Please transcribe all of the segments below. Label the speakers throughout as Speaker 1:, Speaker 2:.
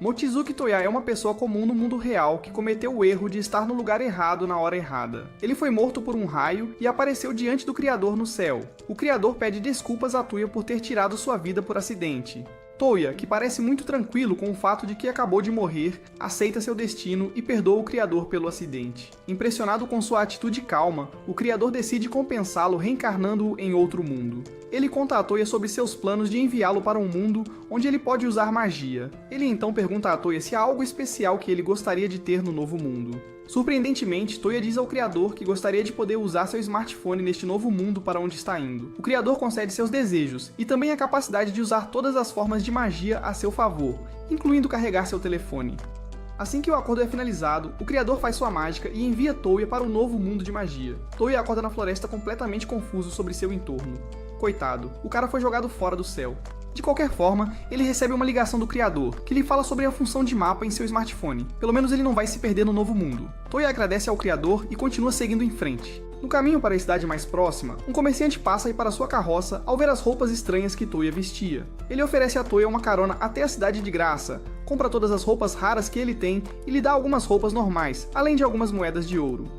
Speaker 1: Mochizuki Toya é uma pessoa comum no mundo real que cometeu o erro de estar no lugar errado na hora errada. Ele foi morto por um raio e apareceu diante do Criador no céu. O Criador pede desculpas a Toya por ter tirado sua vida por acidente. Toya, que parece muito tranquilo com o fato de que acabou de morrer, aceita seu destino e perdoa o Criador pelo acidente. Impressionado com sua atitude calma, o Criador decide compensá-lo reencarnando-o em outro mundo. Ele conta a Toya sobre seus planos de enviá-lo para um mundo onde ele pode usar magia. Ele então pergunta a Toya se há algo especial que ele gostaria de ter no novo mundo. Surpreendentemente, Toya diz ao Criador que gostaria de poder usar seu smartphone neste novo mundo para onde está indo. O Criador concede seus desejos, e também a capacidade de usar todas as formas de magia a seu favor, incluindo carregar seu telefone. Assim que o acordo é finalizado, o Criador faz sua mágica e envia Toya para o novo mundo de magia. Toya acorda na floresta completamente confuso sobre seu entorno. Coitado, o cara foi jogado fora do céu. De qualquer forma, ele recebe uma ligação do Criador, que lhe fala sobre a função de mapa em seu smartphone. Pelo menos ele não vai se perder no novo mundo. Toya agradece ao Criador e continua seguindo em frente. No caminho para a cidade mais próxima, um comerciante passa para sua carroça ao ver as roupas estranhas que Toya vestia. Ele oferece a Toya uma carona até a cidade de graça, compra todas as roupas raras que ele tem e lhe dá algumas roupas normais, além de algumas moedas de ouro.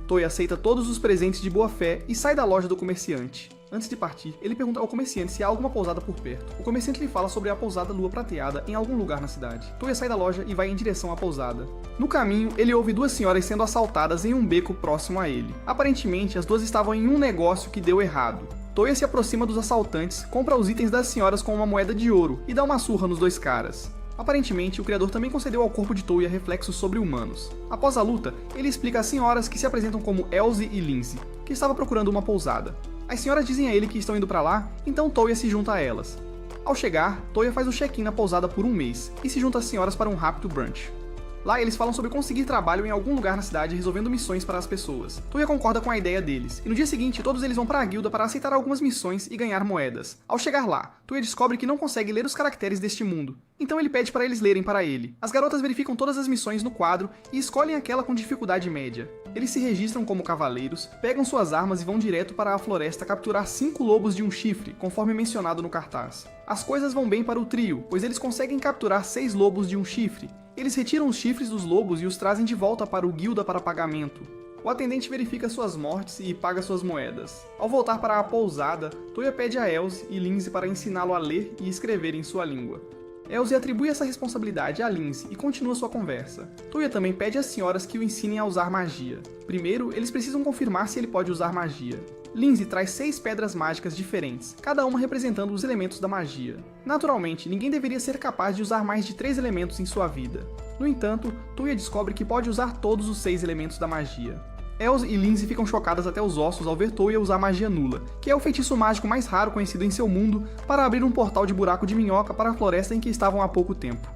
Speaker 1: Toya aceita todos os presentes de boa fé e sai da loja do comerciante. Antes de partir, ele pergunta ao comerciante se há alguma pousada por perto. O comerciante lhe fala sobre a pousada Lua Prateada em algum lugar na cidade. Toya sai da loja e vai em direção à pousada. No caminho, ele ouve duas senhoras sendo assaltadas em um beco próximo a ele. Aparentemente, as duas estavam em um negócio que deu errado. Toya se aproxima dos assaltantes, compra os itens das senhoras com uma moeda de ouro e dá uma surra nos dois caras. Aparentemente, o Criador também concedeu ao corpo de Toya reflexos sobre-humanos. Após a luta, ele explica às senhoras que se apresentam como Elsie e Lindsay, que estava procurando uma pousada. As senhoras dizem a ele que estão indo para lá, então Toya se junta a elas. Ao chegar, Toya faz o check-in na pousada por um mês, e se junta às senhoras para um rápido brunch. Lá eles falam sobre conseguir trabalho em algum lugar na cidade resolvendo missões para as pessoas. Toya concorda com a ideia deles, e no dia seguinte todos eles vão para a guilda para aceitar algumas missões e ganhar moedas. Ao chegar lá, Toya descobre que não consegue ler os caracteres deste mundo, então ele pede para eles lerem para ele. As garotas verificam todas as missões no quadro e escolhem aquela com dificuldade média. Eles se registram como cavaleiros, pegam suas armas e vão direto para a floresta capturar 5 lobos de um chifre, conforme mencionado no cartaz. As coisas vão bem para o trio, pois eles conseguem capturar 6 lobos de um chifre. Eles retiram os chifres dos lobos e os trazem de volta para o guilda para pagamento. O atendente verifica suas mortes e paga suas moedas. Ao voltar para a pousada, Toya pede a Elsie e Lindsay para ensiná-lo a ler e escrever em sua língua. Elsie atribui essa responsabilidade a Lindsay e continua sua conversa. Toya também pede às senhoras que o ensinem a usar magia. Primeiro, eles precisam confirmar se ele pode usar magia. Lindsay traz 6 pedras mágicas diferentes, cada uma representando os elementos da magia. Naturalmente, ninguém deveria ser capaz de usar mais de 3 elementos em sua vida. No entanto, Toya descobre que pode usar todos os 6 elementos da magia. Elsie e Lindsay ficam chocadas até os ossos ao ver Toya usar magia nula, que é o feitiço mágico mais raro conhecido em seu mundo, para abrir um portal de buraco de minhoca para a floresta em que estavam há pouco tempo.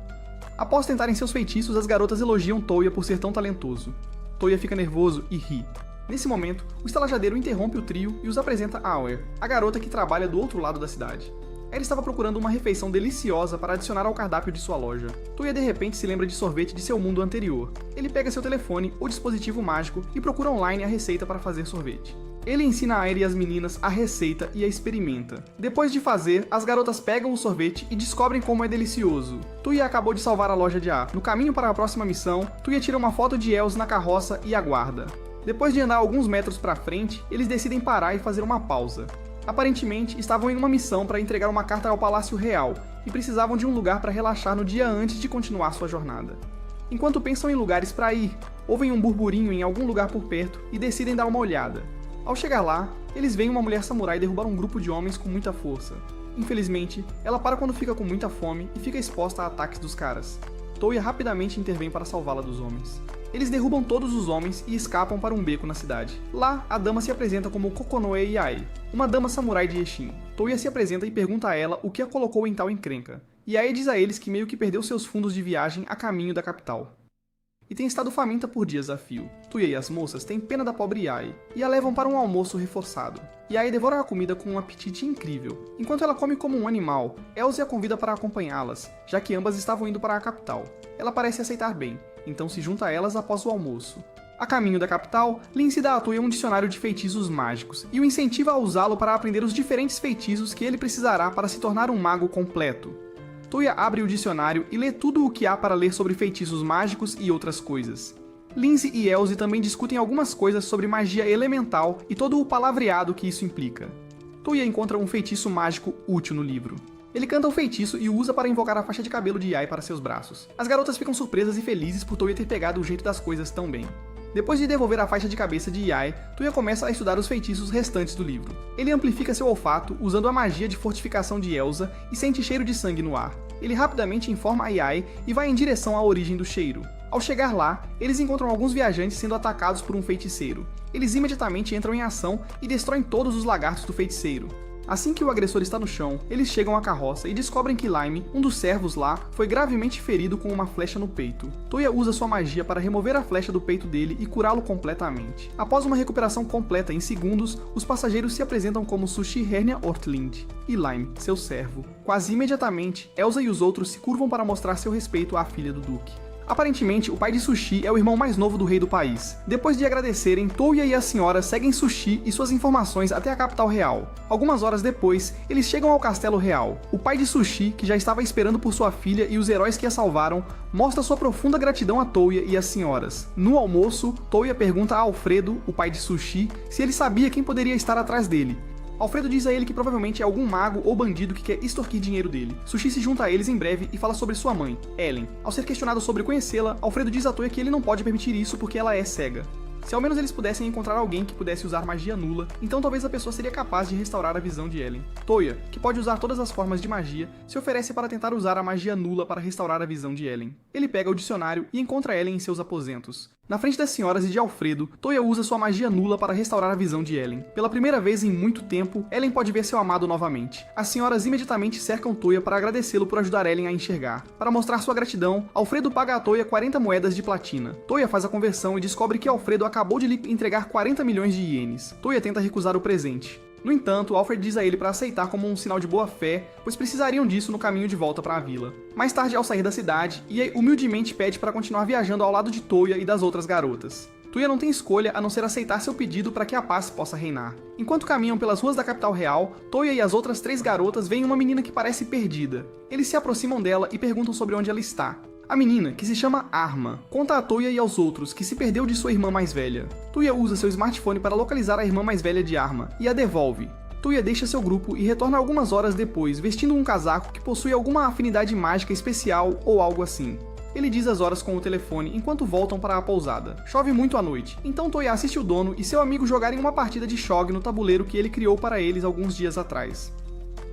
Speaker 1: Após tentarem seus feitiços, as garotas elogiam Toya por ser tão talentoso. Toya fica nervoso e ri. Nesse momento, o estalajadeiro interrompe o trio e os apresenta a Awer, a garota que trabalha do outro lado da cidade. Ela estava procurando uma refeição deliciosa para adicionar ao cardápio de sua loja. Toya de repente se lembra de sorvete de seu mundo anterior. Ele pega seu telefone ou dispositivo mágico e procura online a receita para fazer sorvete. Ele ensina a Aer e as meninas a receita e a experimenta. Depois de fazer, as garotas pegam o sorvete e descobrem como é delicioso. Toya acabou de salvar a loja de A. No caminho para a próxima missão, Toya tira uma foto de Elsie na carroça e aguarda. Depois de andar alguns metros para frente, eles decidem parar e fazer uma pausa. Aparentemente, estavam em uma missão para entregar uma carta ao Palácio Real e precisavam de um lugar para relaxar no dia antes de continuar sua jornada. Enquanto pensam em lugares para ir, ouvem um burburinho em algum lugar por perto e decidem dar uma olhada. Ao chegar lá, eles veem uma mulher samurai derrubar um grupo de homens com muita força. Infelizmente, ela para quando fica com muita fome e fica exposta a ataques dos caras. Toya rapidamente intervém para salvá-la dos homens. Eles derrubam todos os homens e escapam para um beco na cidade. Lá, a dama se apresenta como Kokonoe Yae, uma dama samurai de Eshin. Toya se apresenta e pergunta a ela o que a colocou em tal encrenca. Yae diz a eles que meio que perdeu seus fundos de viagem a caminho da capital. E tem estado faminta por dias a fio. Toya e as moças têm pena da pobre Yae e a levam para um almoço reforçado. Yae devora a comida com um apetite incrível. Enquanto ela come como um animal, Elsie a convida para acompanhá-las, já que ambas estavam indo para a capital. Ela parece aceitar bem, então se junta a elas após o almoço. A caminho da capital, Lindsay dá a Toya um dicionário de feitiços mágicos e o incentiva a usá-lo para aprender os diferentes feitiços que ele precisará para se tornar um mago completo. Toya abre o dicionário e lê tudo o que há para ler sobre feitiços mágicos e outras coisas. Lindsay e Elsie também discutem algumas coisas sobre magia elemental e todo o palavreado que isso implica. Toya encontra um feitiço mágico útil no livro. Ele canta o feitiço e o usa para invocar a faixa de cabelo de Yae para seus braços. As garotas ficam surpresas e felizes por Toya ter pegado o jeito das coisas tão bem. Depois de devolver a faixa de cabeça de Yae, Toya começa a estudar os feitiços restantes do livro. Ele amplifica seu olfato usando a magia de fortificação de Elsa e sente cheiro de sangue no ar. Ele rapidamente informa a Yae e vai em direção à origem do cheiro. Ao chegar lá, eles encontram alguns viajantes sendo atacados por um feiticeiro. Eles imediatamente entram em ação e destroem todos os lagartos do feiticeiro. Assim que o agressor está no chão, eles chegam à carroça e descobrem que Lime, um dos servos lá, foi gravemente ferido com uma flecha no peito. Toya usa sua magia para remover a flecha do peito dele e curá-lo completamente. Após uma recuperação completa em segundos, os passageiros se apresentam como Sushi Hernia Ortlind e Lime, seu servo. Quase imediatamente, Elsa e os outros se curvam para mostrar seu respeito à filha do Duque. Aparentemente, o pai de Sushi é o irmão mais novo do rei do país. Depois de agradecerem, Toya e a senhora seguem Sushi e suas informações até a capital real. Algumas horas depois, eles chegam ao castelo real. O pai de Sushi, que já estava esperando por sua filha e os heróis que a salvaram, mostra sua profunda gratidão a Toya e as senhoras. No almoço, Toya pergunta a Alfredo, o pai de Sushi, se ele sabia quem poderia estar atrás dele. Alfredo diz a ele que provavelmente é algum mago ou bandido que quer extorquir dinheiro dele. Sushi se junta a eles em breve e fala sobre sua mãe, Ellen. Ao ser questionado sobre conhecê-la, Alfredo diz a Toya que ele não pode permitir isso porque ela é cega. Se ao menos eles pudessem encontrar alguém que pudesse usar magia nula, então talvez a pessoa seria capaz de restaurar a visão de Ellen. Toya, que pode usar todas as formas de magia, se oferece para tentar usar a magia nula para restaurar a visão de Ellen. Ele pega o dicionário e encontra Ellen em seus aposentos. Na frente das senhoras e de Alfredo, Toya usa sua magia nula para restaurar a visão de Ellen. Pela primeira vez em muito tempo, Ellen pode ver seu amado novamente. As senhoras imediatamente cercam Toya para agradecê-lo por ajudar Ellen a enxergar. Para mostrar sua gratidão, Alfredo paga a Toya 40 moedas de platina. Toya faz a conversão e descobre que Alfredo acabou de lhe entregar 40 milhões de ienes. Toya tenta recusar o presente. No entanto, Alfred diz a ele para aceitar como um sinal de boa fé, pois precisariam disso no caminho de volta para a vila. Mais tarde, ao sair da cidade, Yae humildemente pede para continuar viajando ao lado de Toya e das outras garotas. Toya não tem escolha a não ser aceitar seu pedido para que a paz possa reinar. Enquanto caminham pelas ruas da capital real, Toya e as outras 3 garotas veem uma menina que parece perdida. Eles se aproximam dela e perguntam sobre onde ela está. A menina, que se chama Arma, conta a Toya e aos outros que se perdeu de sua irmã mais velha. Toya usa seu smartphone para localizar a irmã mais velha de Arma e a devolve. Toya deixa seu grupo e retorna algumas horas depois, vestindo um casaco que possui alguma afinidade mágica especial ou algo assim. Ele diz as horas com o telefone enquanto voltam para a pousada. Chove muito à noite, então Toya assiste o dono e seu amigo jogarem uma partida de Shog no tabuleiro que ele criou para eles alguns dias atrás.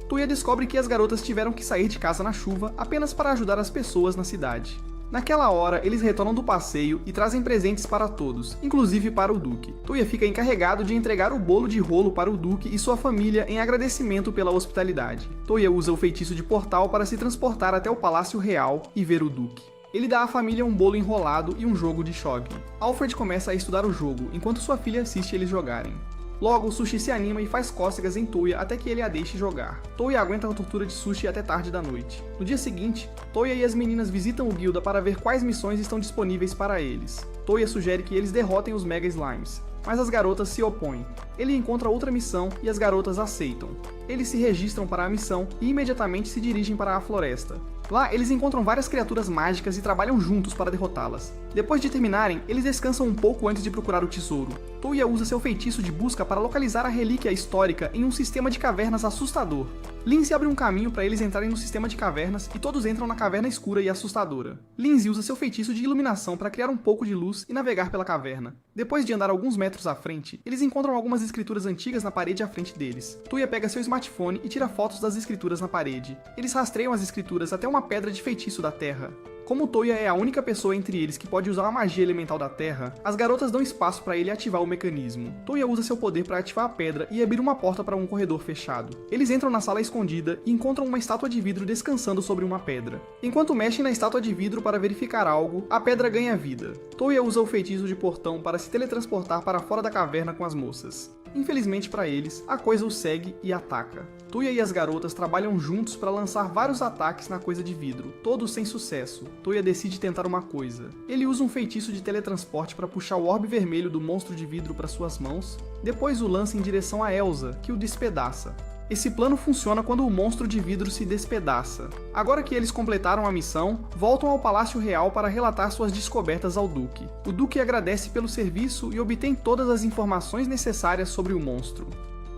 Speaker 1: Toya descobre que as garotas tiveram que sair de casa na chuva apenas para ajudar as pessoas na cidade. Naquela hora, eles retornam do passeio e trazem presentes para todos, inclusive para o Duque. Toya fica encarregado de entregar o bolo de rolo para o Duque e sua família em agradecimento pela hospitalidade. Toya usa o feitiço de portal para se transportar até o Palácio Real e ver o Duque. Ele dá à família um bolo enrolado e um jogo de Shog. Alfred começa a estudar o jogo, enquanto sua filha assiste eles jogarem. Logo, Sushi se anima e faz cócegas em Toya até que ele a deixe jogar. Toya aguenta a tortura de Sushi até tarde da noite. No dia seguinte, Toya e as meninas visitam o Guilda para ver quais missões estão disponíveis para eles. Toya sugere que eles derrotem os Mega Slimes, mas as garotas se opõem. Ele encontra outra missão e as garotas aceitam. Eles se registram para a missão e imediatamente se dirigem para a floresta. Lá, eles encontram várias criaturas mágicas e trabalham juntos para derrotá-las. Depois de terminarem, eles descansam um pouco antes de procurar o tesouro. Toya usa seu feitiço de busca para localizar a relíquia histórica em um sistema de cavernas assustador. Lindsay abre um caminho para eles entrarem no sistema de cavernas e todos entram na caverna escura e assustadora. Lindsay usa seu feitiço de iluminação para criar um pouco de luz e navegar pela caverna. Depois de andar alguns metros à frente, eles encontram algumas escrituras antigas na parede à frente deles. Toya pega seu smartphone e tira fotos das escrituras na parede. Eles rastreiam as escrituras até uma pedra de feitiço da Terra. Como Toya é a única pessoa entre eles que pode usar a magia elemental da Terra, as garotas dão espaço para ele ativar o mecanismo. Toya usa seu poder para ativar a pedra e abrir uma porta para um corredor fechado. Eles entram na sala escondida e encontram uma estátua de vidro descansando sobre uma pedra. Enquanto mexem na estátua de vidro para verificar algo, a pedra ganha vida. Toya usa o feitiço de portão para se teletransportar para fora da caverna com as moças. Infelizmente para eles, a coisa os segue e ataca. Toya e as garotas trabalham juntos para lançar vários ataques na coisa de vidro, todos sem sucesso. Toya decide tentar uma coisa. Ele usa um feitiço de teletransporte para puxar o orbe vermelho do monstro de vidro para suas mãos, depois o lança em direção a Elsa, que o despedaça. Esse plano funciona quando o monstro de vidro se despedaça. Agora que eles completaram a missão, voltam ao Palácio Real para relatar suas descobertas ao Duque. O Duque agradece pelo serviço e obtém todas as informações necessárias sobre o monstro.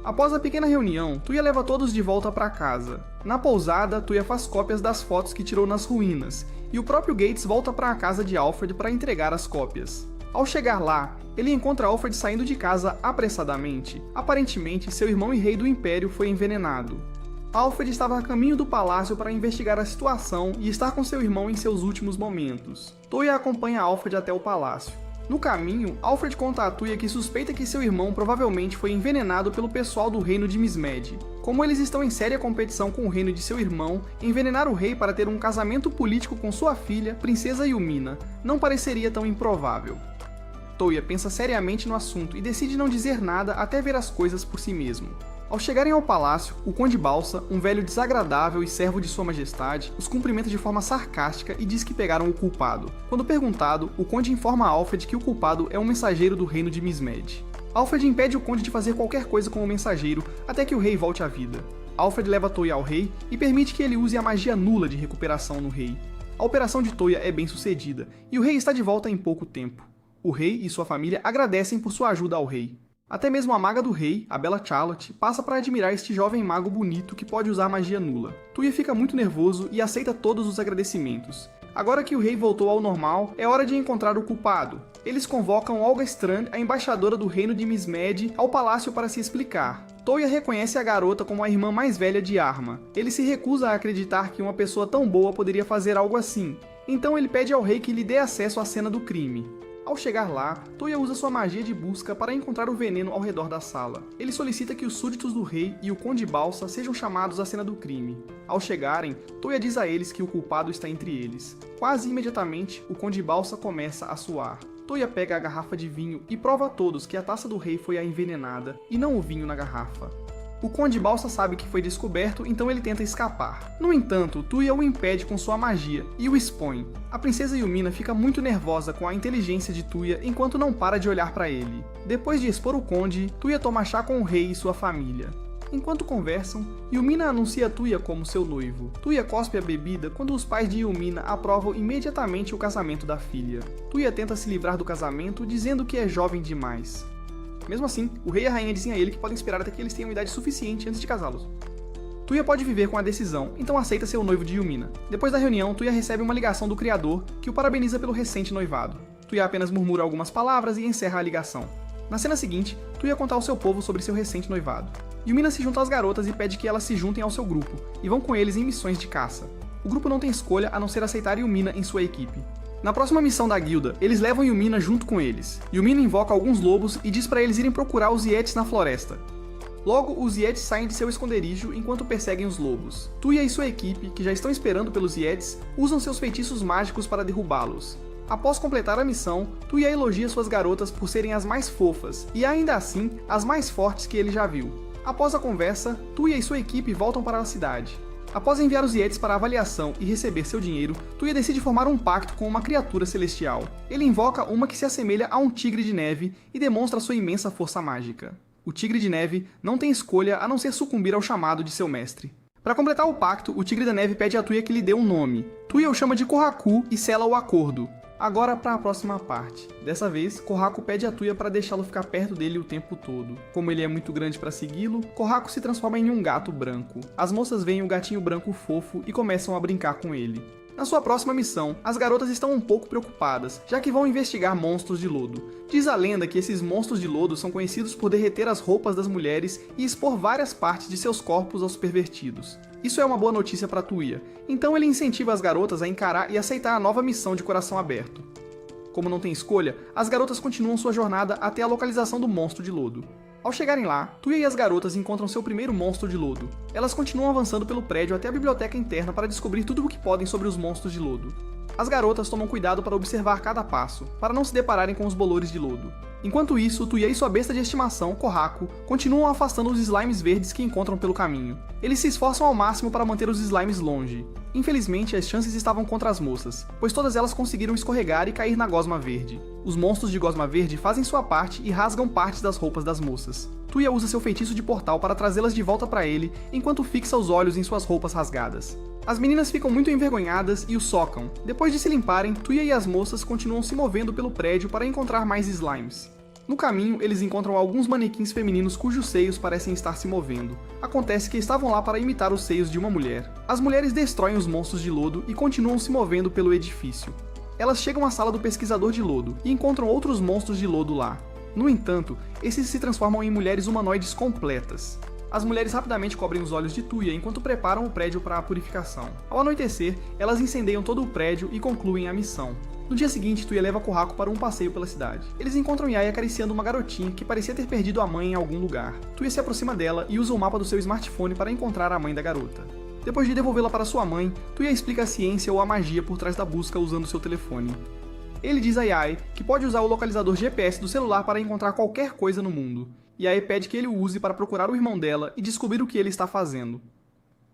Speaker 1: Após a pequena reunião, Tuya leva todos de volta para casa. Na pousada, Tuya faz cópias das fotos que tirou nas ruínas, e o próprio Gates volta para a casa de Alfred para entregar as cópias. Ao chegar lá, ele encontra Alfred saindo de casa apressadamente. Aparentemente, seu irmão e rei do Império foi envenenado. Alfred estava a caminho do palácio para investigar a situação e estar com seu irmão em seus últimos momentos. Tuya acompanha Alfred até o palácio. No caminho, Alfred conta a Tuya que suspeita que seu irmão provavelmente foi envenenado pelo pessoal do reino de Mismed. Como eles estão em séria competição com o reino de seu irmão, envenenar o rei para ter um casamento político com sua filha, Princesa Yumina, não pareceria tão improvável. Tuya pensa seriamente no assunto e decide não dizer nada até ver as coisas por si mesmo. Ao chegarem ao palácio, o Conde Balsa, um velho desagradável e servo de sua majestade, os cumprimenta de forma sarcástica e diz que pegaram o culpado. Quando perguntado, o conde informa a Alfred que o culpado é um mensageiro do reino de Mismed. Alfred impede o conde de fazer qualquer coisa com o mensageiro até que o rei volte à vida. Alfred leva Tuya ao rei e permite que ele use a magia nula de recuperação no rei. A operação de Tuya é bem sucedida, e o rei está de volta em pouco tempo. O rei e sua família agradecem por sua ajuda ao rei. Até mesmo a maga do rei, a bela Charlotte, passa para admirar este jovem mago bonito que pode usar magia nula. Tuya fica muito nervoso e aceita todos os agradecimentos. Agora que o rei voltou ao normal, é hora de encontrar o culpado. Eles convocam Olga Strand, a embaixadora do reino de Mismed, ao palácio para se explicar. Tuya reconhece a garota como a irmã mais velha de Arma. Ele se recusa a acreditar que uma pessoa tão boa poderia fazer algo assim. Então ele pede ao rei que lhe dê acesso à cena do crime. Ao chegar lá, Tuya usa sua magia de busca para encontrar o veneno ao redor da sala. Ele solicita que os súditos do rei e o Conde Balsa sejam chamados à cena do crime. Ao chegarem, Tuya diz a eles que o culpado está entre eles. Quase imediatamente, o Conde Balsa começa a suar. Tuya pega a garrafa de vinho e prova a todos que a taça do rei foi a envenenada, e não o vinho na garrafa. O Conde Balsa sabe que foi descoberto, então ele tenta escapar. No entanto, Tuya o impede com sua magia e o expõe. A princesa Yumina fica muito nervosa com a inteligência de Tuya enquanto não para de olhar para ele. Depois de expor o conde, Tuya toma chá com o rei e sua família. Enquanto conversam, Yumina anuncia Tuya como seu noivo. Tuya cospe a bebida quando os pais de Yumina aprovam imediatamente o casamento da filha. Tuya tenta se livrar do casamento dizendo que é jovem demais. Mesmo assim, o rei e a rainha dizem a ele que podem esperar até que eles tenham idade suficiente antes de casá-los. Tuya pode viver com a decisão, então aceita ser o noivo de Yumina. Depois da reunião, Tuya recebe uma ligação do criador, que o parabeniza pelo recente noivado. Tuya apenas murmura algumas palavras e encerra a ligação. Na cena seguinte, Tuya conta ao seu povo sobre seu recente noivado. Yumina se junta às garotas e pede que elas se juntem ao seu grupo, e vão com eles em missões de caça. O grupo não tem escolha a não ser aceitar Yumina em sua equipe. Na próxima missão da guilda, eles levam Yumina junto com eles. Yumina invoca alguns lobos e diz para eles irem procurar os Yetis na floresta. Logo, os Yetis saem de seu esconderijo enquanto perseguem os lobos. Tuya e sua equipe, que já estão esperando pelos Yetis, usam seus feitiços mágicos para derrubá-los. Após completar a missão, Tuya elogia suas garotas por serem as mais fofas, e ainda assim, as mais fortes que ele já viu. Após a conversa, Tuya e sua equipe voltam para a cidade. Após enviar os Yetis para a avaliação e receber seu dinheiro, Tuya decide formar um pacto com uma criatura celestial. Ele invoca uma que se assemelha a um tigre de neve e demonstra sua imensa força mágica. O tigre de neve não tem escolha a não ser sucumbir ao chamado de seu mestre. Para completar o pacto, o tigre da neve pede a Tuya que lhe dê um nome. Tuya o chama de Kohaku e sela o acordo. Agora para a próxima parte. Dessa vez, Kohaku pede a Tuya para deixá-lo ficar perto dele o tempo todo. Como ele é muito grande para segui-lo, Kohaku se transforma em um gato branco. As moças veem o gatinho branco fofo e começam a brincar com ele. Na sua próxima missão, as garotas estão um pouco preocupadas, já que vão investigar monstros de lodo. Diz a lenda que esses monstros de lodo são conhecidos por derreter as roupas das mulheres e expor várias partes de seus corpos aos pervertidos. Isso é uma boa notícia para Tuya, então ele incentiva as garotas a encarar e aceitar a nova missão de coração aberto. Como não tem escolha, as garotas continuam sua jornada até a localização do monstro de lodo. Ao chegarem lá, Tuya e as garotas encontram seu primeiro monstro de lodo. Elas continuam avançando pelo prédio até a biblioteca interna para descobrir tudo o que podem sobre os monstros de lodo. As garotas tomam cuidado para observar cada passo, para não se depararem com os bolores de lodo. Enquanto isso, Tuya e sua besta de estimação, Kohaku, continuam afastando os slimes verdes que encontram pelo caminho. Eles se esforçam ao máximo para manter os slimes longe. Infelizmente, as chances estavam contra as moças, pois todas elas conseguiram escorregar e cair na gosma verde. Os monstros de gosma verde fazem sua parte e rasgam partes das roupas das moças. Tuya usa seu feitiço de portal para trazê-las de volta para ele, enquanto fixa os olhos em suas roupas rasgadas. As meninas ficam muito envergonhadas e o socam. Depois de se limparem, Tuya e as moças continuam se movendo pelo prédio para encontrar mais slimes. No caminho, eles encontram alguns manequins femininos cujos seios parecem estar se movendo. Acontece que estavam lá para imitar os seios de uma mulher. As mulheres destroem os monstros de lodo e continuam se movendo pelo edifício. Elas chegam à sala do pesquisador de lodo e encontram outros monstros de lodo lá. No entanto, esses se transformam em mulheres humanoides completas. As mulheres rapidamente cobrem os olhos de Tuya enquanto preparam o prédio para a purificação. Ao anoitecer, elas incendeiam todo o prédio e concluem a missão. No dia seguinte, Tuya leva Kohaku para um passeio pela cidade. Eles encontram Yae acariciando uma garotinha que parecia ter perdido a mãe em algum lugar. Tuya se aproxima dela e usa o mapa do seu smartphone para encontrar a mãe da garota. Depois de devolvê-la para sua mãe, Tuya explica a ciência ou a magia por trás da busca usando seu telefone. Ele diz a Yae que pode usar o localizador GPS do celular para encontrar qualquer coisa no mundo. Yae pede que ele o use para procurar o irmão dela e descobrir o que ele está fazendo.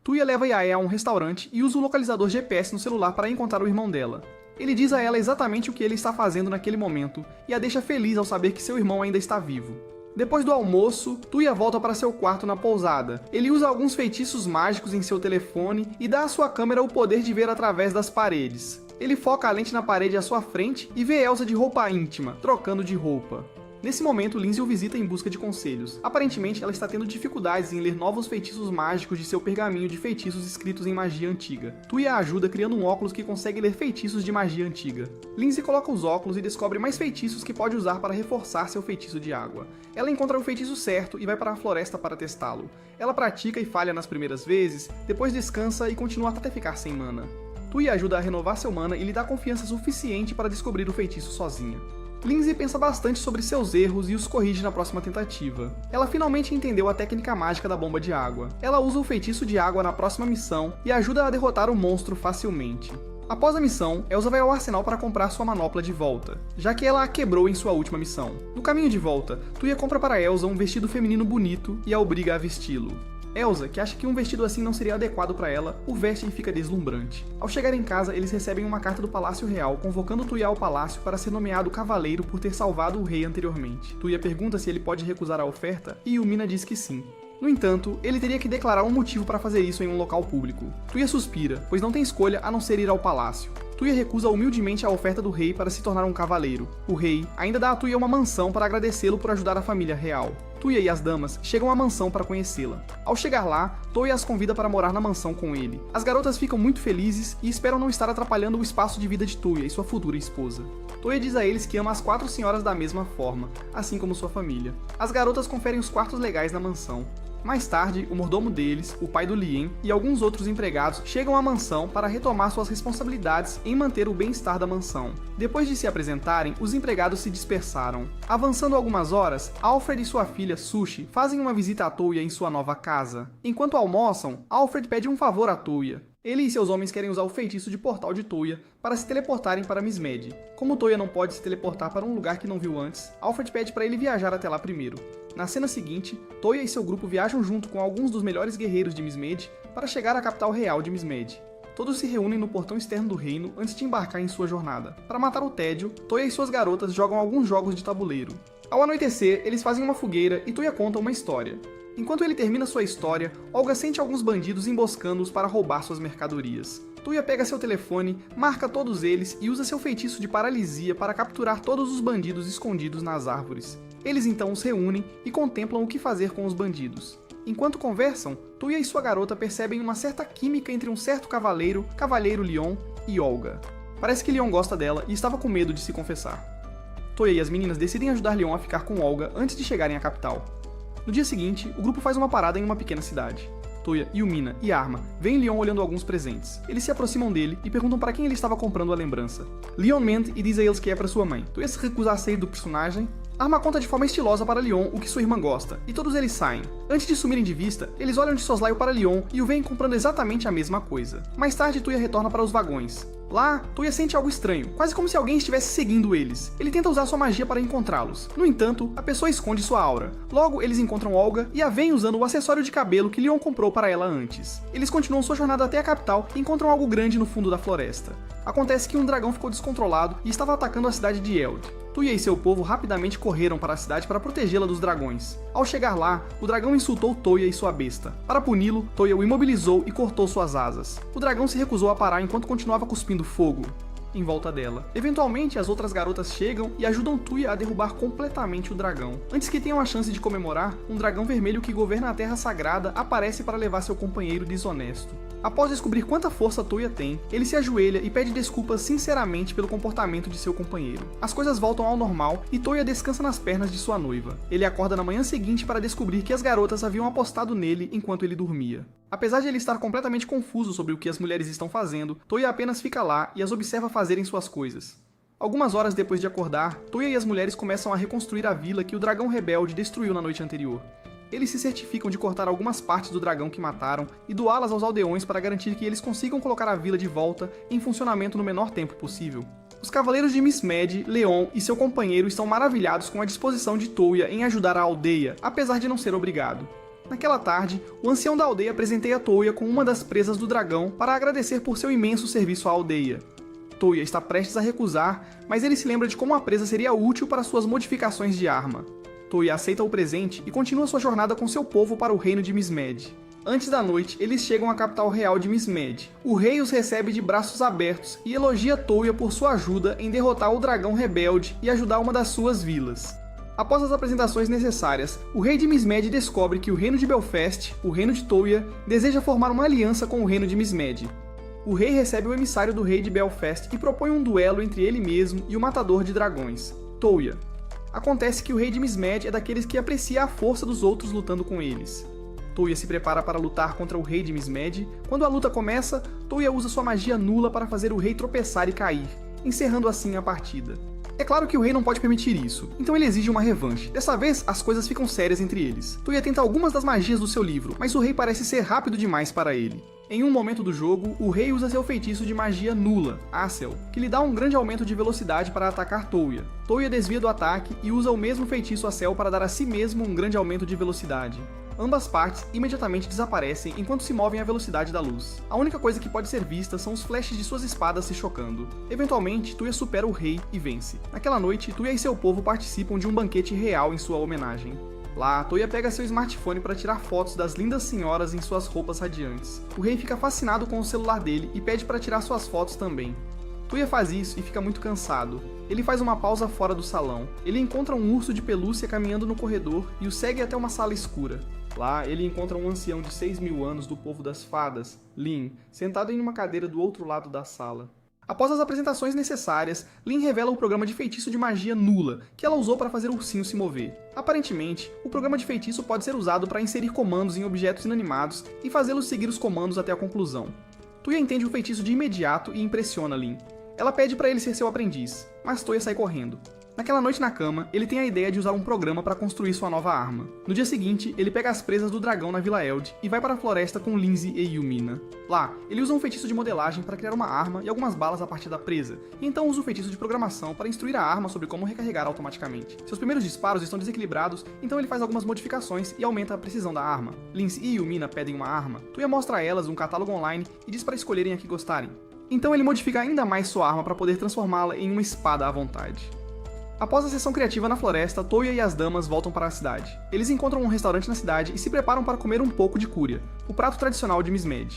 Speaker 1: Tuya leva Yae a um restaurante e usa o localizador GPS no celular para encontrar o irmão dela. Ele diz a ela exatamente o que ele está fazendo naquele momento e a deixa feliz ao saber que seu irmão ainda está vivo. Depois do almoço, Tuya volta para seu quarto na pousada. Ele usa alguns feitiços mágicos em seu telefone e dá à sua câmera o poder de ver através das paredes. Ele foca a lente na parede à sua frente e vê Elsa de roupa íntima, trocando de roupa. Nesse momento, Lindsay o visita em busca de conselhos. Aparentemente, ela está tendo dificuldades em ler novos feitiços mágicos de seu pergaminho de feitiços escritos em magia antiga. Tuya a ajuda criando um óculos que consegue ler feitiços de magia antiga. Lindsay coloca os óculos e descobre mais feitiços que pode usar para reforçar seu feitiço de água. Ela encontra o feitiço certo e vai para a floresta para testá-lo. Ela pratica e falha nas primeiras vezes, depois descansa e continua até ficar sem mana. Tuya ajuda a renovar seu mana e lhe dá confiança suficiente para descobrir o feitiço sozinha. Lindsay pensa bastante sobre seus erros e os corrige na próxima tentativa. Ela finalmente entendeu a técnica mágica da bomba de água. Ela usa o feitiço de água na próxima missão e ajuda a derrotar o monstro facilmente. Após a missão, Elsa vai ao arsenal para comprar sua manopla de volta, já que ela a quebrou em sua última missão. No caminho de volta, Tuya compra para Elsa um vestido feminino bonito e a obriga a vesti-lo. Elsa, que acha que um vestido assim não seria adequado para ela, o veste e fica deslumbrante. Ao chegar em casa, eles recebem uma carta do Palácio Real convocando Tuya ao palácio para ser nomeado cavaleiro por ter salvado o rei anteriormente. Tuya pergunta se ele pode recusar a oferta e Yumina diz que sim. No entanto, ele teria que declarar um motivo para fazer isso em um local público. Tuya suspira, pois não tem escolha a não ser ir ao palácio. Tuya recusa humildemente a oferta do rei para se tornar um cavaleiro. O rei ainda dá a Tuya uma mansão para agradecê-lo por ajudar a família real. Tuya e as damas chegam à mansão para conhecê-la. Ao chegar lá, Tuya as convida para morar na mansão com ele. As garotas ficam muito felizes e esperam não estar atrapalhando o espaço de vida de Tuya e sua futura esposa. Tuya diz a eles que ama as 4 senhoras da mesma forma, assim como sua família. As garotas conferem os quartos legais na mansão. Mais tarde, o mordomo deles, o pai do Lien e alguns outros empregados chegam à mansão para retomar suas responsabilidades em manter o bem-estar da mansão. Depois de se apresentarem, os empregados se dispersaram. Avançando algumas horas, Alfred e sua filha Sushi fazem uma visita a Tuya em sua nova casa. Enquanto almoçam, Alfred pede um favor a Tuya. Ele e seus homens querem usar o feitiço de portal de Tuya para se teleportarem para Miss Med. Como Tuya não pode se teleportar para um lugar que não viu antes, Alfred pede para ele viajar até lá primeiro. Na cena seguinte, Tuya e seu grupo viajam junto com alguns dos melhores guerreiros de Miss Med para chegar à capital real de Miss Med. Todos se reúnem no portão externo do reino antes de embarcar em sua jornada. Para matar o tédio, Tuya e suas garotas jogam alguns jogos de tabuleiro. Ao anoitecer, eles fazem uma fogueira e Tuya conta uma história. Enquanto ele termina sua história, Olga sente alguns bandidos emboscando-os para roubar suas mercadorias. Tuya pega seu telefone, marca todos eles e usa seu feitiço de paralisia para capturar todos os bandidos escondidos nas árvores. Eles então os reúnem e contemplam o que fazer com os bandidos. Enquanto conversam, Tuya e sua garota percebem uma certa química entre um certo cavaleiro, Cavalheiro Leon, e Olga. Parece que Leon gosta dela e estava com medo de se confessar. Tuya e as meninas decidem ajudar Leon a ficar com Olga antes de chegarem à capital. No dia seguinte, o grupo faz uma parada em uma pequena cidade. Tuya, Yumina e Arma veem Leon olhando alguns presentes. Eles se aproximam dele e perguntam para quem ele estava comprando a lembrança. Leon mente e diz a eles que é para sua mãe. Tuya se recusa a sair do personagem. Arma conta de forma estilosa para Leon o que sua irmã gosta, e todos eles saem. Antes de sumirem de vista, eles olham de soslaio para Leon e o veem comprando exatamente a mesma coisa. Mais tarde, Tuya retorna para os vagões. Lá, Toya sente algo estranho, quase como se alguém estivesse seguindo eles. Ele tenta usar sua magia para encontrá-los. No entanto, a pessoa esconde sua aura. Logo, eles encontram Olga e a veem usando o acessório de cabelo que Leon comprou para ela antes. Eles continuam sua jornada até a capital e encontram algo grande no fundo da floresta. Acontece que um dragão ficou descontrolado e estava atacando a cidade de Eld. Toya e seu povo rapidamente correram para a cidade para protegê-la dos dragões. Ao chegar lá, o dragão insultou Toya e sua besta. Para puni-lo, Toya o imobilizou e cortou suas asas. O dragão se recusou a parar enquanto continuava cuspindo fogo em volta dela. Eventualmente, as outras garotas chegam e ajudam Toya a derrubar completamente o dragão. Antes que tenham a chance de comemorar, um dragão vermelho que governa a Terra Sagrada aparece para levar seu companheiro desonesto. Após descobrir quanta força Toya tem, ele se ajoelha e pede desculpas sinceramente pelo comportamento de seu companheiro. As coisas voltam ao normal e Toya descansa nas pernas de sua noiva. Ele acorda na manhã seguinte para descobrir que as garotas haviam apostado nele enquanto ele dormia. Apesar de ele estar completamente confuso sobre o que as mulheres estão fazendo, Toya apenas fica lá e as observa fazerem suas coisas. Algumas horas depois de acordar, Toya e as mulheres começam a reconstruir a vila que o dragão rebelde destruiu na noite anterior. Eles se certificam de cortar algumas partes do dragão que mataram e doá-las aos aldeões para garantir que eles consigam colocar a vila de volta em funcionamento no menor tempo possível. Os cavaleiros de Miss Mad, Leon e seu companheiro estão maravilhados com a disposição de Toya em ajudar a aldeia, apesar de não ser obrigado. Naquela tarde, o ancião da aldeia presenteia Toya com uma das presas do dragão para agradecer por seu imenso serviço à aldeia. Toya está prestes a recusar, mas ele se lembra de como a presa seria útil para suas modificações de arma. Toya aceita o presente e continua sua jornada com seu povo para o reino de Miss Mad. Antes da noite, eles chegam à capital real de Miss Mad. O rei os recebe de braços abertos e elogia Toya por sua ajuda em derrotar o dragão rebelde e ajudar uma das suas vilas. Após as apresentações necessárias, o rei de Miss Mad descobre que o reino de Belfast, o reino de Toya, deseja formar uma aliança com o reino de Miss Mad. O rei recebe o emissário do rei de Belfast e propõe um duelo entre ele mesmo e o matador de dragões, Toya. Acontece que o rei de Miss Mad é daqueles que aprecia a força dos outros lutando com eles. Toya se prepara para lutar contra o rei de Miss Mad. Quando a luta começa, Toya usa sua magia nula para fazer o rei tropeçar e cair, encerrando assim a partida. É claro que o rei não pode permitir isso, então ele exige uma revanche. Dessa vez, as coisas ficam sérias entre eles. Toya tenta algumas das magias do seu livro, mas o rei parece ser rápido demais para ele. Em um momento do jogo, o rei usa seu feitiço de magia nula, Acel, que lhe dá um grande aumento de velocidade para atacar Toya. Toya desvia do ataque e usa o mesmo feitiço Acel para dar a si mesmo um grande aumento de velocidade. Ambas partes imediatamente desaparecem enquanto se movem à velocidade da luz. A única coisa que pode ser vista são os flashes de suas espadas se chocando. Eventualmente, Toya supera o rei e vence. Naquela noite, Toya e seu povo participam de um banquete real em sua homenagem. Lá, Toya pega seu smartphone para tirar fotos das lindas senhoras em suas roupas radiantes. O rei fica fascinado com o celular dele e pede para tirar suas fotos também. Toya faz isso e fica muito cansado. Ele faz uma pausa fora do salão. Ele encontra um urso de pelúcia caminhando no corredor e o segue até uma sala escura. Lá, ele encontra um ancião de 6.000 anos do povo das fadas, Lin, sentado em uma cadeira do outro lado da sala. Após as apresentações necessárias, Lin revela o programa de feitiço de magia nula, que ela usou para fazer o ursinho se mover. Aparentemente, o programa de feitiço pode ser usado para inserir comandos em objetos inanimados e fazê-los seguir os comandos até a conclusão. Toya entende o feitiço de imediato e impressiona Lin. Ela pede para ele ser seu aprendiz, mas Toya sai correndo. Naquela noite na cama, ele tem a ideia de usar um programa para construir sua nova arma. No dia seguinte, ele pega as presas do dragão na Vila Eld e vai para a floresta com Lindsay e Yumina. Lá, ele usa um feitiço de modelagem para criar uma arma e algumas balas a partir da presa, e então usa o feitiço de programação para instruir a arma sobre como recarregar automaticamente. Seus primeiros disparos estão desequilibrados, então ele faz algumas modificações e aumenta a precisão da arma. Lindsay e Yumina pedem uma arma, Toya mostra a elas um catálogo online e diz para escolherem a que gostarem. Então ele modifica ainda mais sua arma para poder transformá-la em uma espada à vontade. Após a sessão criativa na floresta, Toya e as damas voltam para a cidade. Eles encontram um restaurante na cidade e se preparam para comer um pouco de cúria, o prato tradicional de Miss Mad.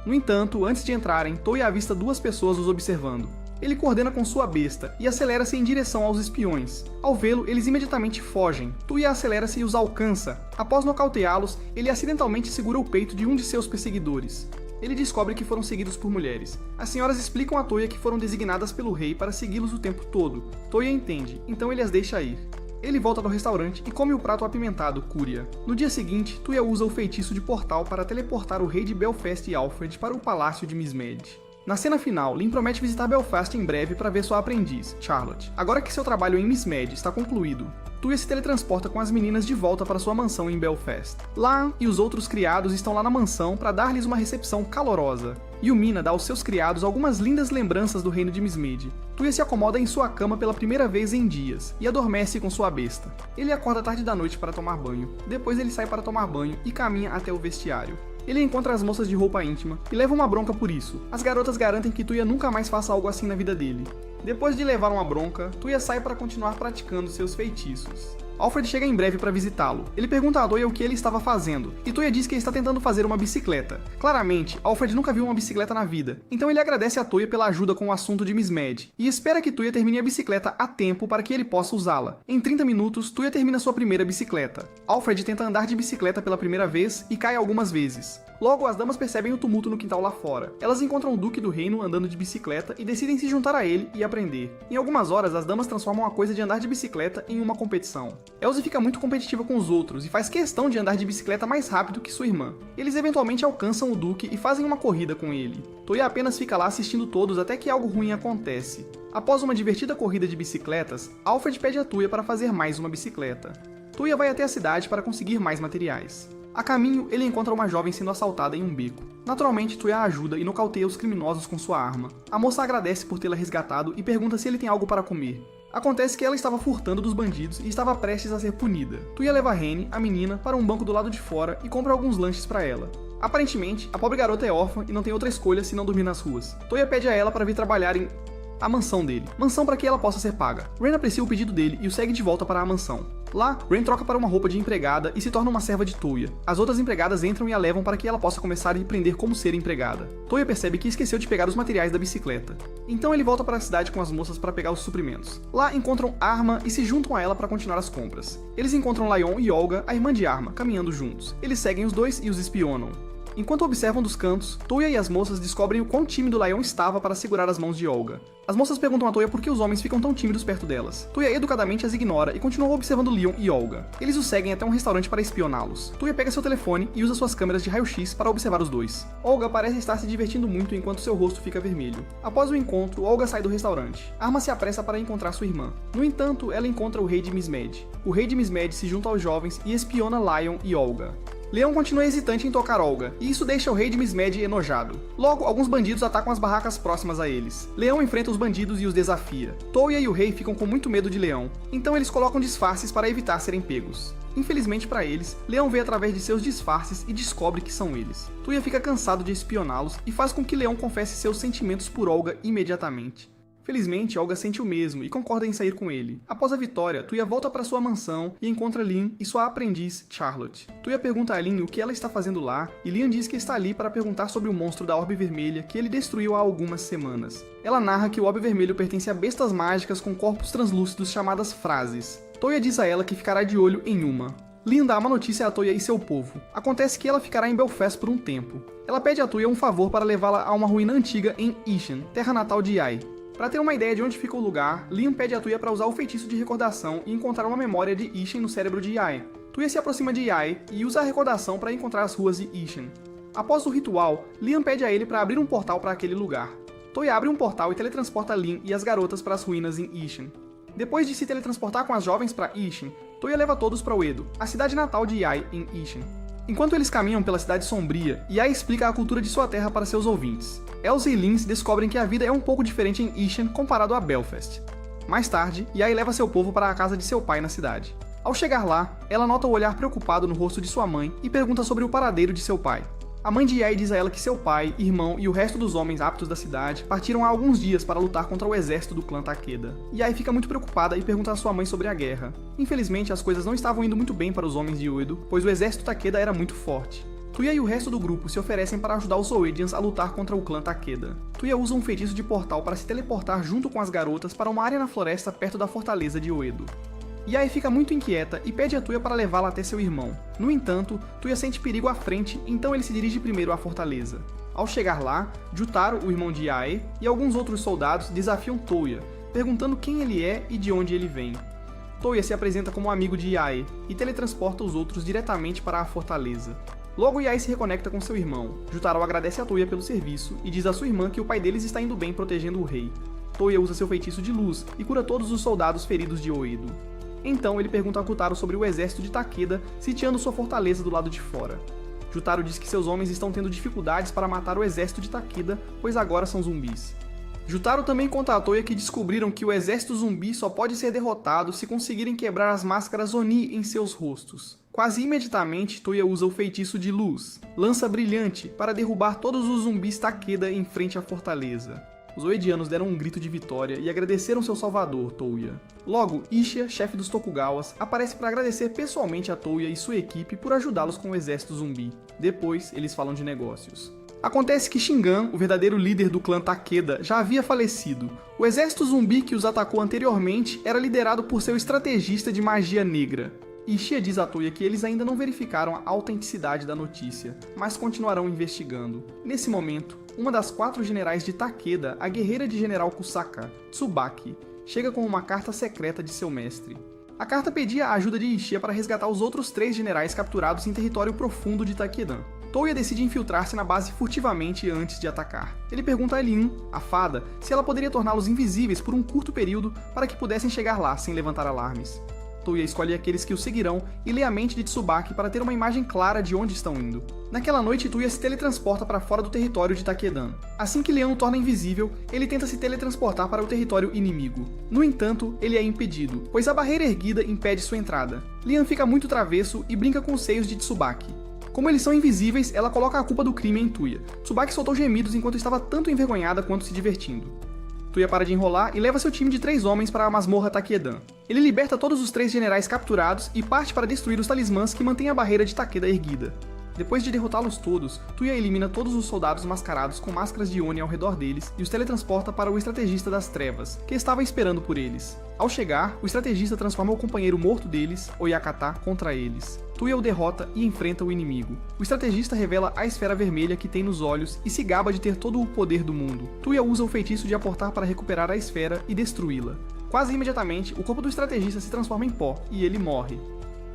Speaker 1: No entanto, antes de entrarem, Toya avista duas pessoas os observando. Ele coordena com sua besta e acelera-se em direção aos espiões. Ao vê-lo, eles imediatamente fogem. Toya acelera-se e os alcança. Após nocauteá-los, ele acidentalmente segura o peito de um de seus perseguidores. Ele descobre que foram seguidos por mulheres. As senhoras explicam a Toya que foram designadas pelo rei para segui-los o tempo todo. Toya entende, então ele as deixa ir. Ele volta ao restaurante e come o prato apimentado Cúria. No dia seguinte, Toya usa o feitiço de portal para teleportar o rei de Belfast e Alfred para o palácio de Miss Mad. Na cena final, Lin promete visitar Belfast em breve para ver sua aprendiz, Charlotte. Agora que seu trabalho em Miss Mad está concluído, Tuya se teletransporta com as meninas de volta para sua mansão em Belfast. Lan e os outros criados estão lá na mansão para dar-lhes uma recepção calorosa. E o Mina dá aos seus criados algumas lindas lembranças do reino de Mizmed. Tuya se acomoda em sua cama pela primeira vez em dias e adormece com sua besta. Ele acorda tarde da noite para tomar banho. Depois ele sai para tomar banho e caminha até o vestiário. Ele encontra as moças de roupa íntima e leva uma bronca por isso. As garotas garantem que Tuya nunca mais faça algo assim na vida dele. Depois de levar uma bronca, Tuya sai para continuar praticando seus feitiços. Alfred chega em breve para visitá-lo. Ele pergunta a Tuya o que ele estava fazendo, e Tuya diz que está tentando fazer uma bicicleta. Claramente, Alfred nunca viu uma bicicleta na vida, então ele agradece a Tuya pela ajuda com o assunto de Mizmed, e espera que Tuya termine a bicicleta a tempo para que ele possa usá-la. Em 30 minutos, Tuya termina sua primeira bicicleta. Alfred tenta andar de bicicleta pela primeira vez e cai algumas vezes. Logo, as damas percebem o tumulto no quintal lá fora. Elas encontram o Duque do Reino andando de bicicleta e decidem se juntar a ele e aprender. Em algumas horas, as damas transformam a coisa de andar de bicicleta em uma competição. Elsie fica muito competitiva com os outros e faz questão de andar de bicicleta mais rápido que sua irmã. Eles eventualmente alcançam o Duque e fazem uma corrida com ele. Tuya apenas fica lá assistindo todos até que algo ruim acontece. Após uma divertida corrida de bicicletas, Alfred pede a Tuya para fazer mais uma bicicleta. Tuya vai até a cidade para conseguir mais materiais. A caminho, ele encontra uma jovem sendo assaltada em um beco. Naturalmente, Tuya a ajuda e nocauteia os criminosos com sua arma. A moça agradece por tê-la resgatado e pergunta se ele tem algo para comer. Acontece que ela estava furtando dos bandidos e estava prestes a ser punida. Tuya leva Rene, a menina, para um banco do lado de fora e compra alguns lanches para ela. Aparentemente, a pobre garota é órfã e não tem outra escolha senão dormir nas ruas. Tuya pede a ela para vir trabalhar em a mansão dele. Mansão para que ela possa ser paga. Ren aprecia o pedido dele e o segue de volta para a mansão. Lá, Ren troca para uma roupa de empregada e se torna uma serva de Tuya. As outras empregadas entram e a levam para que ela possa começar a aprender como ser empregada. Tuya percebe que esqueceu de pegar os materiais da bicicleta. Então ele volta para a cidade com as moças para pegar os suprimentos. Lá encontram Arma e se juntam a ela para continuar as compras. Eles encontram Lyon e Olga, a irmã de Arma, caminhando juntos. Eles seguem os dois e os espionam. Enquanto observam dos cantos, Tuya e as moças descobrem o quão tímido Lyon estava para segurar as mãos de Olga. As moças perguntam a Tuya por que os homens ficam tão tímidos perto delas. Tuya educadamente as ignora e continua observando Leon e Olga. Eles os seguem até um restaurante para espioná-los. Tuya pega seu telefone e usa suas câmeras de raio-x para observar os dois. Olga parece estar se divertindo muito enquanto seu rosto fica vermelho. Após o encontro, Olga sai do restaurante. Arma se apressa para encontrar sua irmã. No entanto, ela encontra o rei de Mizmed. O rei de Mizmed se junta aos jovens e espiona Lyon e Olga. Leon continua hesitante em tocar Olga, e isso deixa o rei de Mizmed enojado. Logo, alguns bandidos atacam as barracas próximas a eles. Leon enfrenta os bandidos e os desafia. Tuya e o rei ficam com muito medo de Leon, então eles colocam disfarces para evitar serem pegos. Infelizmente para eles, Leon vê através de seus disfarces e descobre que são eles. Tuya fica cansado de espioná-los e faz com que Leon confesse seus sentimentos por Olga imediatamente. Felizmente, Olga sente o mesmo e concorda em sair com ele. Após a vitória, Tuya volta para sua mansão e encontra Lynn e sua aprendiz, Charlotte. Tuya pergunta a Lynn o que ela está fazendo lá, e Lynn diz que está ali para perguntar sobre o monstro da Orbe Vermelha que ele destruiu há algumas semanas. Ela narra que o Orbe Vermelho pertence a bestas mágicas com corpos translúcidos chamadas Frases. Tuya diz a ela que ficará de olho em uma. Lynn dá uma notícia a Tuya e seu povo. Acontece que ela ficará em Belfast por um tempo. Ela pede a Tuya um favor para levá-la a uma ruína antiga em Ishan, terra natal de Yae. Para ter uma ideia de onde fica o lugar, Leon pede a Tuya para usar o feitiço de recordação e encontrar uma memória de Ishan no cérebro de Yae. Tuya se aproxima de Yae e usa a recordação para encontrar as ruas de Ishan. Após o ritual, Leon pede a ele para abrir um portal para aquele lugar. Tuya abre um portal e teletransporta Lynn e as garotas para as ruínas em Ishan. Depois de se teletransportar com as jovens para Ishan, Tuya leva todos para Uedo, a cidade natal de Yae em Ishan. Enquanto eles caminham pela cidade sombria, Yae explica a cultura de sua terra para seus ouvintes. Elsie e Lynn descobrem que a vida é um pouco diferente em Ishan comparado a Belfast. Mais tarde, Yae leva seu povo para a casa de seu pai na cidade. Ao chegar lá, ela nota o olhar preocupado no rosto de sua mãe e pergunta sobre o paradeiro de seu pai. A mãe de Yae diz a ela que seu pai, irmão e o resto dos homens aptos da cidade partiram há alguns dias para lutar contra o exército do clã Takeda. Yae fica muito preocupada e pergunta a sua mãe sobre a guerra. Infelizmente, as coisas não estavam indo muito bem para os homens de Uedo, pois o exército Takeda era muito forte. Tuya e o resto do grupo se oferecem para ajudar os Zoedians a lutar contra o clã Takeda. Tuya usa um feitiço de portal para se teleportar junto com as garotas para uma área na floresta perto da fortaleza de Uedo. Yae fica muito inquieta e pede a Tuya para levá-la até seu irmão. No entanto, Tuya sente perigo à frente, então ele se dirige primeiro à fortaleza. Ao chegar lá, Jutaro, o irmão de Yae, e alguns outros soldados desafiam Tuya, perguntando quem ele é e de onde ele vem. Tuya se apresenta como amigo de Yae e teletransporta os outros diretamente para a fortaleza. Logo, Yae se reconecta com seu irmão. Jutaro agradece a Tuya pelo serviço e diz a sua irmã que o pai deles está indo bem protegendo o rei. Tuya usa seu feitiço de luz e cura todos os soldados feridos de Oedo. Então ele pergunta a Kutaro sobre o exército de Takeda sitiando sua fortaleza do lado de fora. Jutaro diz que seus homens estão tendo dificuldades para matar o exército de Takeda, pois agora são zumbis. Jutaro também conta a Toya que descobriram que o exército zumbi só pode ser derrotado se conseguirem quebrar as máscaras Oni em seus rostos. Quase imediatamente, Toya usa o feitiço de luz, lança brilhante, para derrubar todos os zumbis Takeda em frente à fortaleza. Os Oedianos deram um grito de vitória e agradeceram seu salvador, Toya. Logo, Ishia, chefe dos Tokugawas, aparece para agradecer pessoalmente a Toya e sua equipe por ajudá-los com o exército zumbi. Depois, eles falam de negócios. Acontece que Shingan, o verdadeiro líder do clã Takeda, já havia falecido. O exército zumbi que os atacou anteriormente era liderado por seu estrategista de magia negra. Ishia diz a Toya que eles ainda não verificaram a autenticidade da notícia, mas continuarão investigando. Nesse momento, uma das 4 generais de Takeda, a guerreira de General Kusaka, Tsubaki, chega com uma carta secreta de seu mestre. A carta pedia a ajuda de Ishia para resgatar os outros 3 generais capturados em território profundo de Takedan. Toya decide infiltrar-se na base furtivamente antes de atacar. Ele pergunta a Lin, a fada, se ela poderia torná-los invisíveis por um curto período para que pudessem chegar lá sem levantar alarmes. Toya escolhe aqueles que o seguirão e lê a mente de Tsubaki para ter uma imagem clara de onde estão indo. Naquela noite, Toya se teletransporta para fora do território de Takedan. Assim que Leão o torna invisível, ele tenta se teletransportar para o território inimigo. No entanto, ele é impedido, pois a barreira erguida impede sua entrada. Lian fica muito travesso e brinca com os seios de Tsubaki. Como eles são invisíveis, ela coloca a culpa do crime em Toya. Tsubaki soltou gemidos enquanto estava tanto envergonhada quanto se divertindo. Toya para de enrolar e leva seu time de 3 homens para a masmorra Takedan. Ele liberta todos os 3 generais capturados e parte para destruir os talismãs que mantêm a barreira de Takeda erguida. Depois de derrotá-los todos, Toya elimina todos os soldados mascarados com máscaras de Oni ao redor deles e os teletransporta para o estrategista das trevas, que estava esperando por eles. Ao chegar, o estrategista transforma o companheiro morto deles, Oyakata, contra eles. Toya o derrota e enfrenta o inimigo. O estrategista revela a esfera vermelha que tem nos olhos e se gaba de ter todo o poder do mundo. Toya usa o feitiço de aportar para recuperar a esfera e destruí-la. Quase imediatamente, o corpo do estrategista se transforma em pó e ele morre.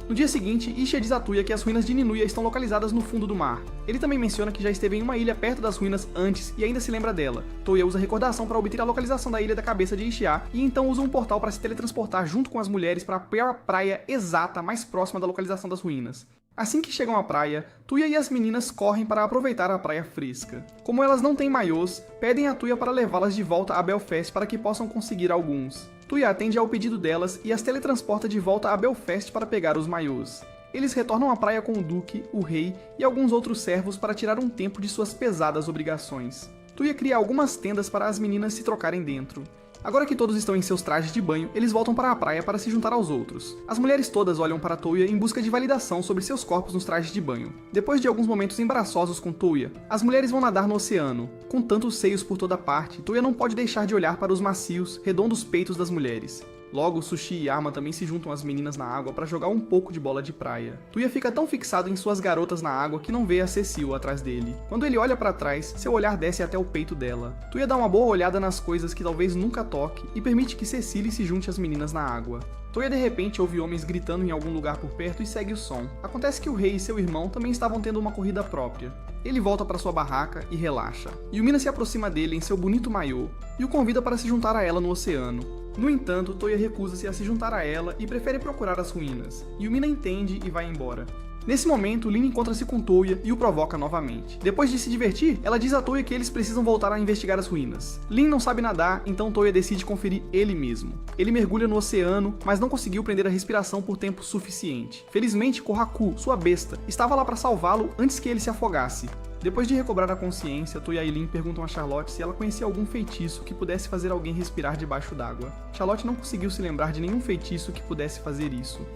Speaker 1: No dia seguinte, Ishia diz a Toya que as ruínas de Ninuya estão localizadas no fundo do mar. Ele também menciona que já esteve em uma ilha perto das ruínas antes e ainda se lembra dela. Toya usa a recordação para obter a localização da ilha da cabeça de Ishia e então usa um portal para se teletransportar junto com as mulheres para a praia exata mais próxima da localização das ruínas. Assim que chegam à praia, Toya e as meninas correm para aproveitar a praia fresca. Como elas não têm maiôs, pedem a Toya para levá-las de volta a Belfast para que possam conseguir alguns. Toya atende ao pedido delas e as teletransporta de volta a Belfast para pegar os maiôs. Eles retornam à praia com o Duque, o rei e alguns outros servos para tirar um tempo de suas pesadas obrigações. Toya cria algumas tendas para as meninas se trocarem dentro. Agora que todos estão em seus trajes de banho, eles voltam para a praia para se juntar aos outros. As mulheres todas olham para Toya em busca de validação sobre seus corpos nos trajes de banho. Depois de alguns momentos embaraçosos com Toya, as mulheres vão nadar no oceano. Com tantos seios por toda parte, Toya não pode deixar de olhar para os macios, redondos peitos das mulheres. Logo, Sushi e Arma também se juntam às meninas na água para jogar um pouco de bola de praia. Toya fica tão fixado em suas garotas na água que não vê a Cecil atrás dele. Quando ele olha para trás, seu olhar desce até o peito dela. Toya dá uma boa olhada nas coisas que talvez nunca toque e permite que Cecily se junte às meninas na água. Toya de repente ouve homens gritando em algum lugar por perto e segue o som. Acontece que o rei e seu irmão também estavam tendo uma corrida própria. Ele volta para sua barraca e relaxa. Yumina se aproxima dele em seu bonito maiô e o convida para se juntar a ela no oceano. No entanto, Toya recusa-se a se juntar a ela e prefere procurar as ruínas. Yumina entende e vai embora. Nesse momento, Lin encontra-se com Toya e o provoca novamente. Depois de se divertir, ela diz a Toya que eles precisam voltar a investigar as ruínas. Lin não sabe nadar, então Toya decide conferir ele mesmo. Ele mergulha no oceano, mas não conseguiu prender a respiração por tempo suficiente. Felizmente, Kohaku, sua besta, estava lá para salvá-lo antes que ele se afogasse. Depois de recobrar a consciência, Toya e Lin perguntam a Charlotte se ela conhecia algum feitiço que pudesse fazer alguém respirar debaixo d'água. Charlotte não conseguiu se lembrar de nenhum feitiço que pudesse fazer isso.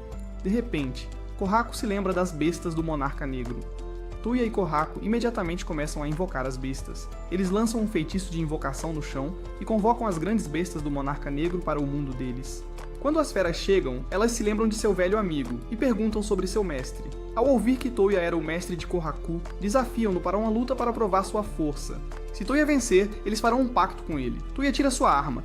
Speaker 1: De repente, Kohaku se lembra das bestas do Monarca Negro. Toya e Kohaku imediatamente começam a invocar as bestas. Eles lançam um feitiço de invocação no chão e convocam as grandes bestas do Monarca Negro para o mundo deles. Quando as feras chegam, elas se lembram de seu velho amigo e perguntam sobre seu mestre. Ao ouvir que Toya era o mestre de Kohaku, desafiam-no para uma luta para provar sua força. Se Toya vencer, eles farão um pacto com ele. Toya tira sua arma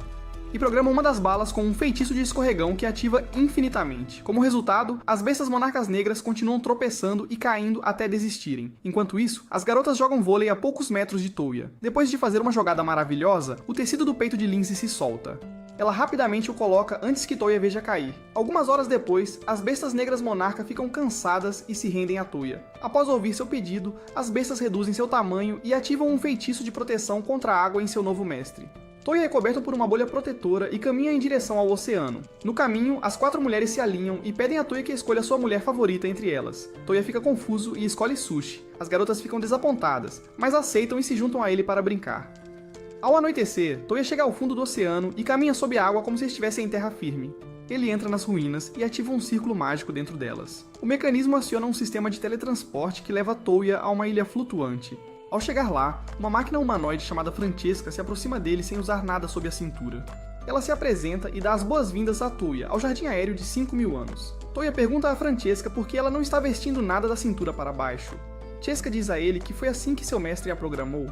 Speaker 1: e programa uma das balas com um feitiço de escorregão que ativa infinitamente. Como resultado, as bestas monarcas negras continuam tropeçando e caindo até desistirem. Enquanto isso, as garotas jogam vôlei a poucos metros de Toya. Depois de fazer uma jogada maravilhosa, o tecido do peito de Lindsay se solta. ela rapidamente o coloca antes que Toya veja cair. Algumas horas depois, as bestas negras monarca ficam cansadas e se rendem a Toya. Após ouvir seu pedido, as bestas reduzem seu tamanho e ativam um feitiço de proteção contra a água em seu novo mestre. Toya é coberto por uma bolha protetora e caminha em direção ao oceano. No caminho, as 4 mulheres se alinham e pedem a Toya que escolha sua mulher favorita entre elas. Toya fica confuso e escolhe Sushi. As garotas ficam desapontadas, mas aceitam e se juntam a ele para brincar. Ao anoitecer, Toya chega ao fundo do oceano e caminha sob a água como se estivesse em terra firme. Ele entra nas ruínas e ativa um círculo mágico dentro delas. O mecanismo aciona um sistema de teletransporte que leva Toya a uma ilha flutuante. Ao chegar lá, uma máquina humanoide chamada Francesca se aproxima dele sem usar nada sob a cintura. Ela se apresenta e dá as boas-vindas a Toya, ao jardim aéreo de 5.000 anos. Toya pergunta a Francesca por que ela não está vestindo nada da cintura para baixo. Francesca diz a ele que foi assim que seu mestre a programou.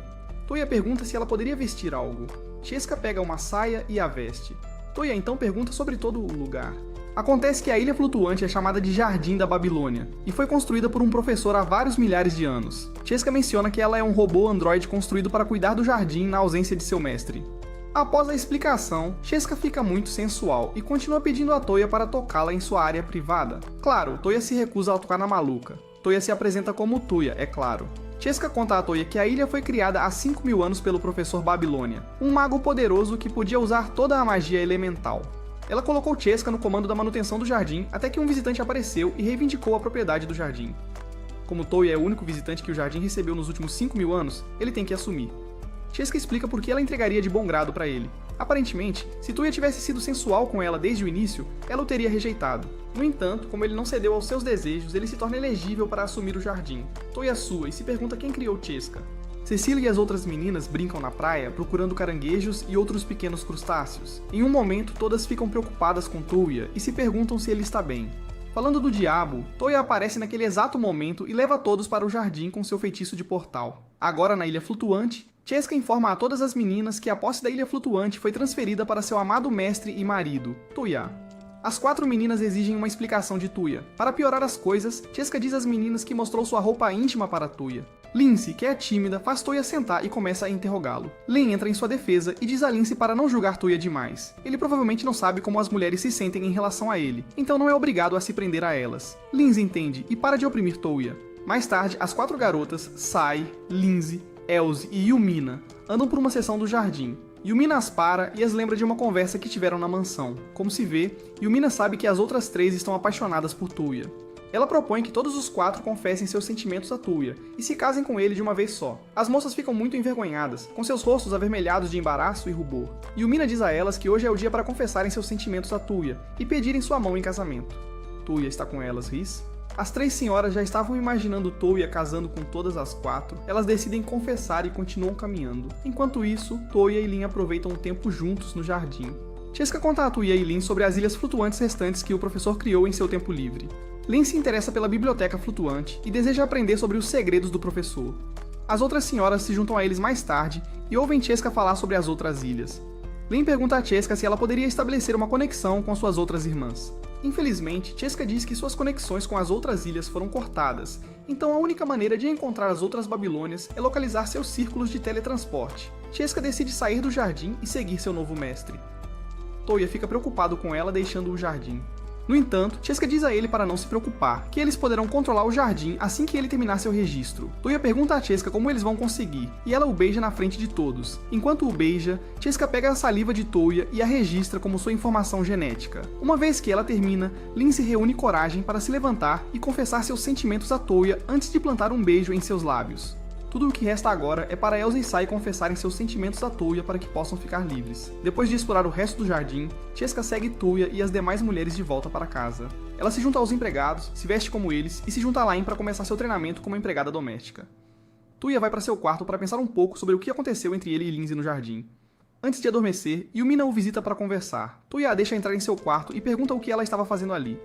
Speaker 1: Toya pergunta se ela poderia vestir algo. Francesca pega uma saia e a veste. Toya então pergunta sobre todo o lugar. Acontece que a ilha flutuante é chamada de Jardim da Babilônia, e foi construída por um professor há vários milhares de anos. Francesca menciona que ela é um robô androide construído para cuidar do jardim na ausência de seu mestre. Após a explicação, Francesca fica muito sensual e continua pedindo a Toya para tocá-la em sua área privada. Claro, Toya se recusa a tocar na maluca. Toya se apresenta como Tuya, é claro. Francesca conta a Toya que a ilha foi criada há 5.000 anos pelo professor Babilônia, um mago poderoso que podia usar toda a magia elemental. Ela colocou Francesca no comando da manutenção do jardim até que um visitante apareceu e reivindicou a propriedade do jardim. Como Toya é o único visitante que o jardim recebeu nos últimos 5.000 anos, ele tem que assumir. Francesca explica por que ela entregaria de bom grado para ele. Aparentemente, se Toya tivesse sido sensual com ela desde o início, ela o teria rejeitado. No entanto, como ele não cedeu aos seus desejos, ele se torna elegível para assumir o jardim. Toya sua e se pergunta quem criou Francesca. Cecília e as outras meninas brincam na praia procurando caranguejos e outros pequenos crustáceos. Em um momento, todas ficam preocupadas com Toya e se perguntam se ele está bem. Falando do diabo, Toya aparece naquele exato momento e leva todos para o jardim com seu feitiço de portal. Agora na ilha flutuante, Francesca informa a todas as meninas que a posse da ilha flutuante foi transferida para seu amado mestre e marido, Tuya. As 4 meninas exigem uma explicação de Tuya. Para piorar as coisas, Francesca diz às meninas que mostrou sua roupa íntima para Tuya. Lindsay, que é tímida, faz Toya sentar e começa a interrogá-lo. Len entra em sua defesa e diz a Lindsay para não julgar Toya demais. Ele provavelmente não sabe como as mulheres se sentem em relação a ele, então não é obrigado a se prender a elas. Lindsay entende e para de oprimir Toya. Mais tarde, as 4 garotas, Sai, Lindsay, Elsie e Yumina, andam por uma seção do jardim. Yumina as para e as lembra de uma conversa que tiveram na mansão. Como se vê, Yumina sabe que as outras 3 estão apaixonadas por Toya. Ela propõe que todos os 4 confessem seus sentimentos a Toya e se casem com ele de uma vez só. As moças ficam muito envergonhadas, com seus rostos avermelhados de embaraço e rubor. Yumina diz a elas que hoje é o dia para confessarem seus sentimentos a Toya e pedirem sua mão em casamento. Toya está com elas, Riz. As 3 senhoras já estavam imaginando Toya casando com todas as 4. Elas decidem confessar e continuam caminhando. Enquanto isso, Toya e Lin aproveitam o tempo juntos no jardim. Francesca conta a Toya e Lin sobre as ilhas flutuantes restantes que o professor criou em seu tempo livre. Lin se interessa pela biblioteca flutuante e deseja aprender sobre os segredos do professor. As outras senhoras se juntam a eles mais tarde e ouvem Francesca falar sobre as outras ilhas. Lin pergunta a Francesca se ela poderia estabelecer uma conexão com suas outras irmãs. Infelizmente, Francesca diz que suas conexões com as outras ilhas foram cortadas, então a única maneira de encontrar as outras Babilônias é localizar seus círculos de teletransporte. Francesca decide sair do jardim e seguir seu novo mestre. Toya fica preocupado com ela deixando o jardim. No entanto, Francesca diz a ele para não se preocupar, que eles poderão controlar o jardim assim que ele terminar seu registro. Toya pergunta a Francesca como eles vão conseguir, e ela o beija na frente de todos. Enquanto o beija, Francesca pega a saliva de Toya e a registra como sua informação genética. Uma vez que ela termina, Lin se reúne coragem para se levantar e confessar seus sentimentos a Toya antes de plantar um beijo em seus lábios. Tudo o que resta agora é para Elsa e Sai confessarem seus sentimentos a Toya para que possam ficar livres. Depois de explorar o resto do jardim, Francesca segue Toya e as demais mulheres de volta para casa. Ela se junta aos empregados, se veste como eles e se junta a Lain para começar seu treinamento como empregada doméstica. Toya vai para seu quarto para pensar um pouco sobre o que aconteceu entre ele e Lindsay no jardim. Antes de adormecer, Yumina o visita para conversar. Toya a deixa entrar em seu quarto e pergunta o que ela estava fazendo ali.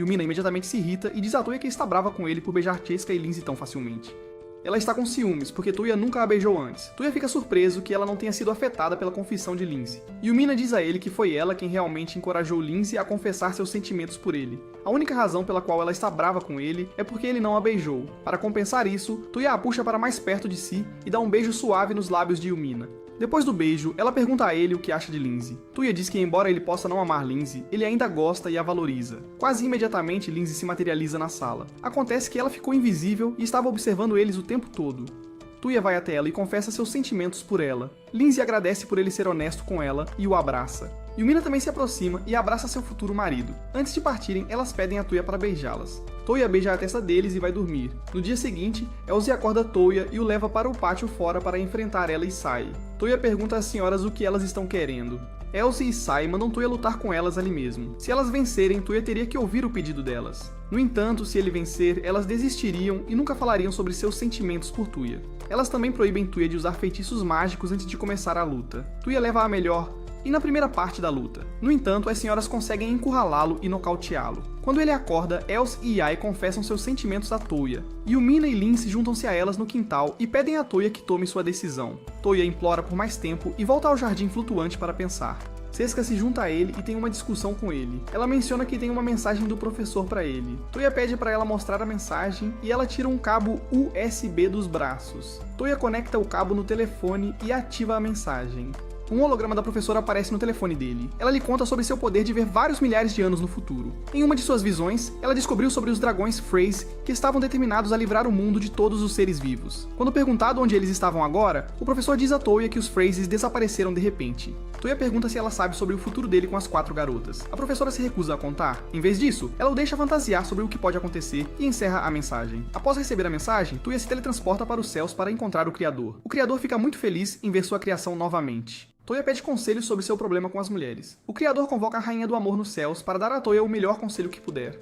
Speaker 1: Yumina imediatamente se irrita e diz a Toya que está brava com ele por beijar Francesca e Lindsay tão facilmente. Ela está com ciúmes, porque Toya nunca a beijou antes. Toya fica surpreso que ela não tenha sido afetada pela confissão de Lindsay. Yumina diz a ele que foi ela quem realmente encorajou Lindsay a confessar seus sentimentos por ele. A única razão pela qual ela está brava com ele é porque ele não a beijou. Para compensar isso, Toya a puxa para mais perto de si e dá um beijo suave nos lábios de Yumina. Depois do beijo, ela pergunta a ele o que acha de Lindsay. Tuya diz que embora ele possa não amar Lindsay, ele ainda gosta e a valoriza. Quase imediatamente, Lindsay se materializa na sala. Acontece que ela ficou invisível e estava observando eles o tempo todo. Tuya vai até ela e confessa seus sentimentos por ela. Lindsay agradece por ele ser honesto com ela e o abraça. Yumina também se aproxima e abraça seu futuro marido. Antes de partirem, elas pedem a Tuya para beijá-las. Tuya beija a testa deles e vai dormir. No dia seguinte, Elsie acorda Tuya e o leva para o pátio fora para enfrentar ela e Sai. Tuya pergunta às senhoras o que elas estão querendo. Elsie e Sai mandam Tuya lutar com elas ali mesmo. Se elas vencerem, Tuya teria que ouvir o pedido delas. No entanto, se ele vencer, elas desistiriam e nunca falariam sobre seus sentimentos por Tuya. Elas também proíbem Tuya de usar feitiços mágicos antes de começar a luta. Tuya leva a melhor e na primeira parte da luta. No entanto, as senhoras conseguem encurralá-lo e nocauteá-lo. Quando ele acorda, Elsie e Yae confessam seus sentimentos a Tuya. Yumina e Lindsay juntam-se a elas no quintal e pedem a Tuya que tome sua decisão. Tuya implora por mais tempo e volta ao jardim flutuante para pensar. Seska se junta a ele e tem uma discussão com ele. Ela menciona que tem uma mensagem do professor para ele. Tuya pede para ela mostrar a mensagem e ela tira um cabo USB dos braços. Tuya conecta o cabo no telefone e ativa a mensagem. Um holograma da professora aparece no telefone dele. Ela lhe conta sobre seu poder de ver vários milhares de anos no futuro. Em uma de suas visões, ela descobriu sobre os dragões Freys que estavam determinados a livrar o mundo de todos os seres vivos. Quando perguntado onde eles estavam agora, o professor diz a Tuya que os Freys desapareceram de repente. Tuya pergunta se ela sabe sobre o futuro dele com as 4 garotas. A professora se recusa a contar. Em vez disso, ela o deixa fantasiar sobre o que pode acontecer e encerra a mensagem. Após receber a mensagem, Tuya se teletransporta para os céus para encontrar o Criador. O Criador fica muito feliz em ver sua criação novamente. Tuya pede conselhos sobre seu problema com as mulheres. O Criador convoca a Rainha do Amor nos céus para dar a Tuya o melhor conselho que puder.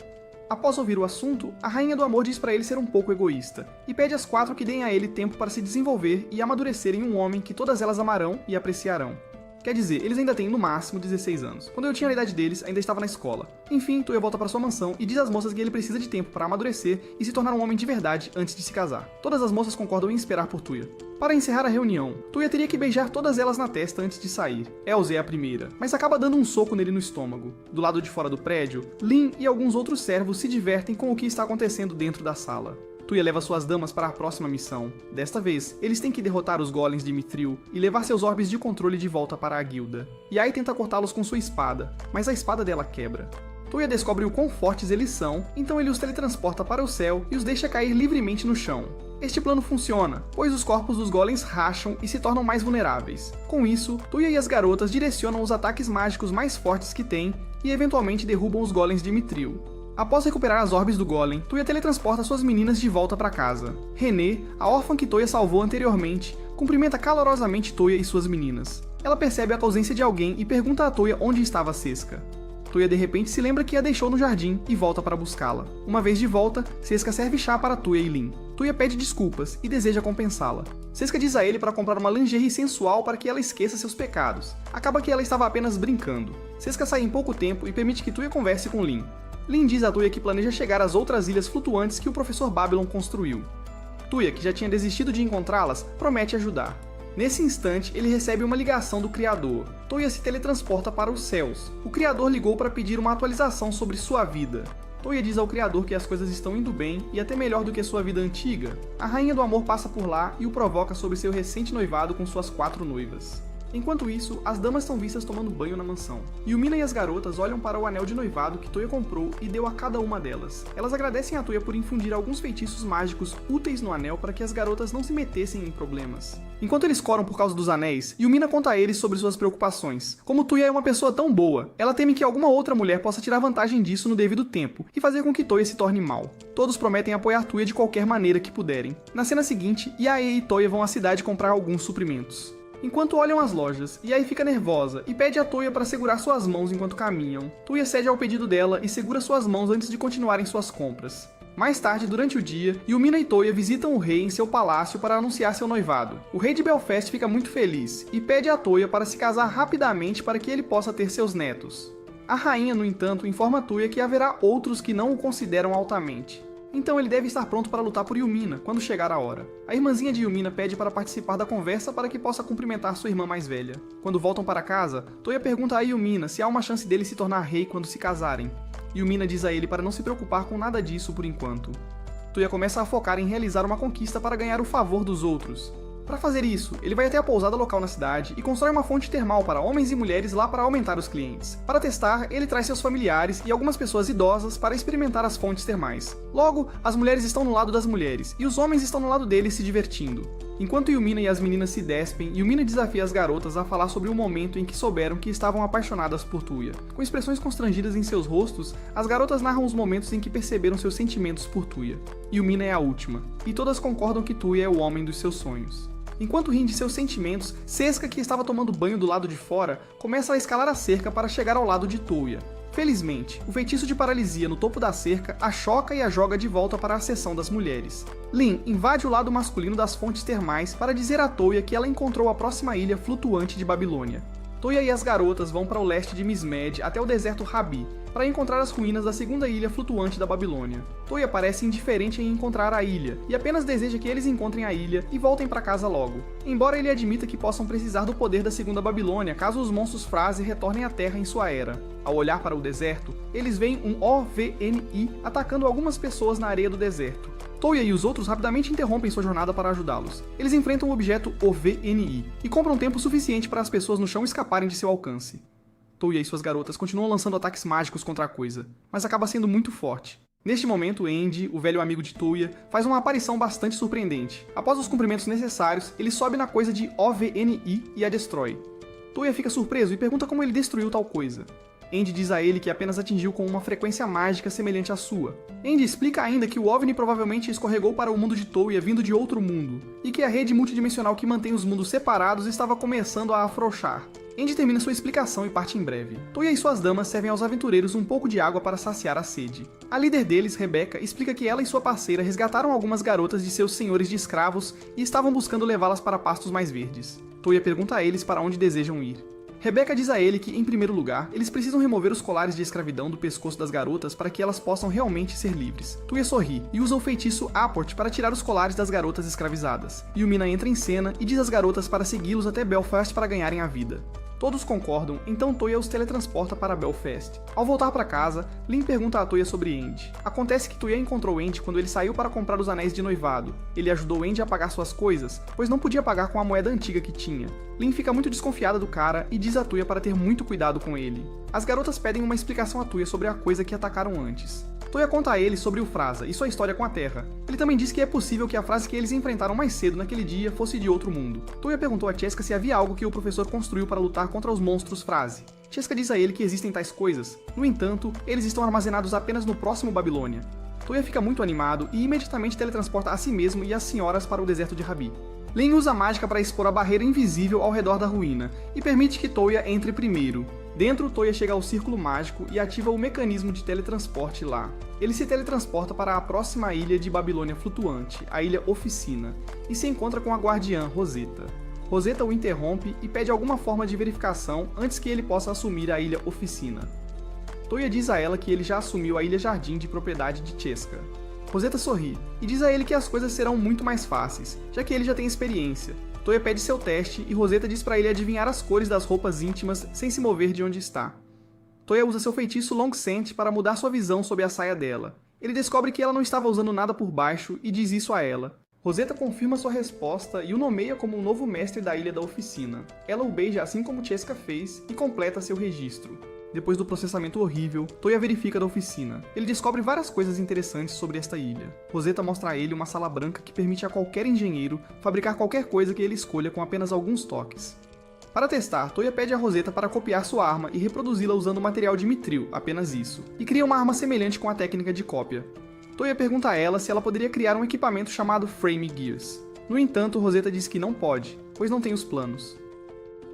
Speaker 1: Após ouvir o assunto, a Rainha do Amor diz para ele ser um pouco egoísta, e pede às 4 que deem a ele tempo para se desenvolver e amadurecer em um homem que todas elas amarão e apreciarão. Quer dizer, eles ainda têm no máximo 16 anos. Quando eu tinha a idade deles, ainda estava na escola. Enfim, Tuya volta para sua mansão e diz às moças que ele precisa de tempo para amadurecer e se tornar um homem de verdade antes de se casar. Todas as moças concordam em esperar por Tuya. Para encerrar a reunião, Tuya teria que beijar todas elas na testa antes de sair. Elsie é a primeira, mas acaba dando um soco nele no estômago. Do lado de fora do prédio, Lin e alguns outros servos se divertem com o que está acontecendo dentro da sala. Tuya leva suas damas para a próxima missão. Desta vez, eles têm que derrotar os golems de Mithril e levar seus orbes de controle de volta para a guilda. Yae tenta cortá-los com sua espada, mas a espada dela quebra. Tuya descobre o quão fortes eles são, então ele os teletransporta para o céu e os deixa cair livremente no chão. Este plano funciona, pois os corpos dos golems racham e se tornam mais vulneráveis. Com isso, Tuya e as garotas direcionam os ataques mágicos mais fortes que têm e eventualmente derrubam os golems de Mithril. Após recuperar as orbes do golem, Tuya teletransporta suas meninas de volta para casa. René, a órfã que Tuya salvou anteriormente, cumprimenta calorosamente Tuya e suas meninas. Ela percebe a ausência de alguém e pergunta a Tuya onde estava Seska. Tuya de repente se lembra que a deixou no jardim e volta para buscá-la. Uma vez de volta, Seska serve chá para Tuya e Lin. Tuya pede desculpas e deseja compensá-la. Seska diz a ele para comprar uma lingerie sensual para que ela esqueça seus pecados. Acaba que ela estava apenas brincando. Seska sai em pouco tempo e permite que Tuya converse com Lin. Lin diz a Tuya que planeja chegar às outras ilhas flutuantes que o professor Babylon construiu. Tuya, que já tinha desistido de encontrá-las, promete ajudar. Nesse instante, ele recebe uma ligação do Criador. Tuya se teletransporta para os céus. O Criador ligou para pedir uma atualização sobre sua vida. Tuya diz ao Criador que as coisas estão indo bem e até melhor do que sua vida antiga. A Rainha do Amor passa por lá e o provoca sobre seu recente noivado com suas 4 noivas. Enquanto isso, as damas são vistas tomando banho na mansão. Yumina e as garotas olham para o anel de noivado que Tuya comprou e deu a cada uma delas. Elas agradecem a Tuya por infundir alguns feitiços mágicos úteis no anel para que as garotas não se metessem em problemas. Enquanto eles coram por causa dos anéis, Yumina conta a eles sobre suas preocupações. Como Tuya é uma pessoa tão boa, ela teme que alguma outra mulher possa tirar vantagem disso no devido tempo e fazer com que Tuya se torne mal. Todos prometem apoiar Tuya de qualquer maneira que puderem. Na cena seguinte, Yae e Tuya vão à cidade comprar alguns suprimentos. Enquanto olham as lojas, Yae fica nervosa e pede a Tuya para segurar suas mãos enquanto caminham. Tuya cede ao pedido dela e segura suas mãos antes de continuarem suas compras. Mais tarde, durante o dia, Yumina e Tuya visitam o rei em seu palácio para anunciar seu noivado. O rei de Belfast fica muito feliz e pede a Tuya para se casar rapidamente para que ele possa ter seus netos. A rainha, no entanto, informa a Tuya que haverá outros que não o consideram altamente. Então ele deve estar pronto para lutar por Yumina quando chegar a hora. A irmãzinha de Yumina pede para participar da conversa para que possa cumprimentar sua irmã mais velha. Quando voltam para casa, Tuya pergunta a Yumina se há uma chance dele se tornar rei quando se casarem. Yumina diz a ele para não se preocupar com nada disso por enquanto. Tuya começa a focar em realizar uma conquista para ganhar o favor dos outros. Para fazer isso, ele vai até a pousada local na cidade e constrói uma fonte termal para homens e mulheres lá para aumentar os clientes. Para testar, ele traz seus familiares e algumas pessoas idosas para experimentar as fontes termais. Logo, as mulheres estão no lado das mulheres e os homens estão no lado deles se divertindo. Enquanto Yumina e as meninas se despem, Yumina desafia as garotas a falar sobre o momento em que souberam que estavam apaixonadas por Tuya. Com expressões constrangidas em seus rostos, as garotas narram os momentos em que perceberam seus sentimentos por Tuya. Yumina é a última, e todas concordam que Tuya é o homem dos seus sonhos. Enquanto riem de seus sentimentos, Seska, que estava tomando banho do lado de fora, começa a escalar a cerca para chegar ao lado de Tuya. Felizmente, o feitiço de paralisia no topo da cerca a choca e a joga de volta para a seção das mulheres. Lin invade o lado masculino das fontes termais para dizer a Tuya que ela encontrou a próxima ilha flutuante de Babilônia. Tuya e as garotas vão para o leste de Mismed até o deserto Rabi, para encontrar as ruínas da segunda ilha flutuante da Babilônia. Tuya parece indiferente em encontrar a ilha, e apenas deseja que eles encontrem a ilha e voltem para casa logo. Embora ele admita que possam precisar do poder da segunda Babilônia caso os monstros Fraze retornem à Terra em sua era. Ao olhar para o deserto, eles veem um OVNI atacando algumas pessoas na areia do deserto. Tuya e os outros rapidamente interrompem sua jornada para ajudá-los. Eles enfrentam o objeto OVNI e compram tempo suficiente para as pessoas no chão escaparem de seu alcance. Tuya e suas garotas continuam lançando ataques mágicos contra a coisa, mas acaba sendo muito forte. Neste momento, Andy, o velho amigo de Tuya, faz uma aparição bastante surpreendente. Após os cumprimentos necessários, ele sobe na coisa de OVNI e a destrói. Tuya fica surpreso e pergunta como ele destruiu tal coisa. Andy diz a ele que apenas atingiu com uma frequência mágica semelhante à sua. Andy explica ainda que o OVNI provavelmente escorregou para o mundo de Tuya vindo de outro mundo, e que a rede multidimensional que mantém os mundos separados estava começando a afrouxar. Andy termina sua explicação e parte em breve. Tuya e suas damas servem aos aventureiros um pouco de água para saciar a sede. A líder deles, Rebecca, explica que ela e sua parceira resgataram algumas garotas de seus senhores de escravos e estavam buscando levá-las para pastos mais verdes. Tuya pergunta a eles para onde desejam ir. Rebecca diz a ele que, em primeiro lugar, eles precisam remover os colares de escravidão do pescoço das garotas para que elas possam realmente ser livres. Tuya sorri e usa o feitiço Apport para tirar os colares das garotas escravizadas. Yumina entra em cena e diz às garotas para segui-los até Belfast para ganharem a vida. Todos concordam, então Tuya os teletransporta para Belfast. Ao voltar para casa, Lin pergunta a Tuya sobre Andy. Acontece que Tuya encontrou Andy quando ele saiu para comprar os anéis de noivado. Ele ajudou Andy a pagar suas coisas, pois não podia pagar com a moeda antiga que tinha. Lin fica muito desconfiada do cara e diz a Tuya para ter muito cuidado com ele. As garotas pedem uma explicação a Tuya sobre a coisa que atacaram antes. Tuya conta a ele sobre o Fraza e sua história com a Terra. Ele também diz que é possível que a frase que eles enfrentaram mais cedo naquele dia fosse de outro mundo. Tuya perguntou a Cheska se havia algo que o professor construiu para lutar contra os monstros Fraze. Cheska diz a ele que existem tais coisas, no entanto, eles estão armazenados apenas no próximo Babilônia. Tuya fica muito animado e imediatamente teletransporta a si mesmo e as senhoras para o deserto de Rabi. Lin usa a mágica para expor a barreira invisível ao redor da ruína e permite que Tuya entre primeiro. Dentro, Tuya chega ao círculo mágico e ativa o mecanismo de teletransporte lá. Ele se teletransporta para a próxima ilha de Babilônia flutuante, a Ilha Oficina, e se encontra com a guardiã, Rosetta. Rosetta o interrompe e pede alguma forma de verificação antes que ele possa assumir a Ilha Oficina. Tuya diz a ela que ele já assumiu a Ilha Jardim de propriedade de Cheska. Rosetta sorri e diz a ele que as coisas serão muito mais fáceis, já que ele já tem experiência. Tuya pede seu teste e Rosetta diz para ele adivinhar as cores das roupas íntimas sem se mover de onde está. Tuya usa seu feitiço Long Scent para mudar sua visão sobre a saia dela. Ele descobre que ela não estava usando nada por baixo e diz isso a ela. Rosetta confirma sua resposta e o nomeia como o novo mestre da Ilha da Oficina. Ela o beija assim como Cheska fez e completa seu registro. Depois do processamento horrível, Tuya verifica da oficina. Ele descobre várias coisas interessantes sobre esta ilha. Rosetta mostra a ele uma sala branca que permite a qualquer engenheiro fabricar qualquer coisa que ele escolha com apenas alguns toques. Para testar, Tuya pede a Rosetta para copiar sua arma e reproduzi-la usando material de mitril, apenas isso, e cria uma arma semelhante com a técnica de cópia. Tuya pergunta a ela se ela poderia criar um equipamento chamado Frame Gears. No entanto, Rosetta diz que não pode, pois não tem os planos.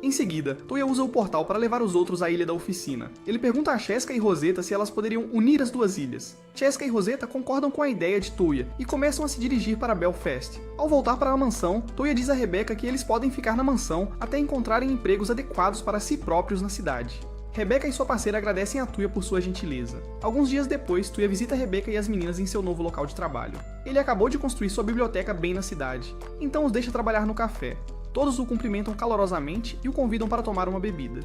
Speaker 1: Em seguida, Tuya usa o portal para levar os outros à ilha da oficina. Ele pergunta a Cheska e Rosetta se elas poderiam unir as duas ilhas. Cheska e Rosetta concordam com a ideia de Tuya e começam a se dirigir para Belfast. Ao voltar para a mansão, Tuya diz a Rebecca que eles podem ficar na mansão até encontrarem empregos adequados para si próprios na cidade. Rebecca e sua parceira agradecem a Tuya por sua gentileza. Alguns dias depois, Tuya visita Rebecca e as meninas em seu novo local de trabalho. Ele acabou de construir sua biblioteca bem na cidade, então os deixa trabalhar no café. Todos o cumprimentam calorosamente e o convidam para tomar uma bebida.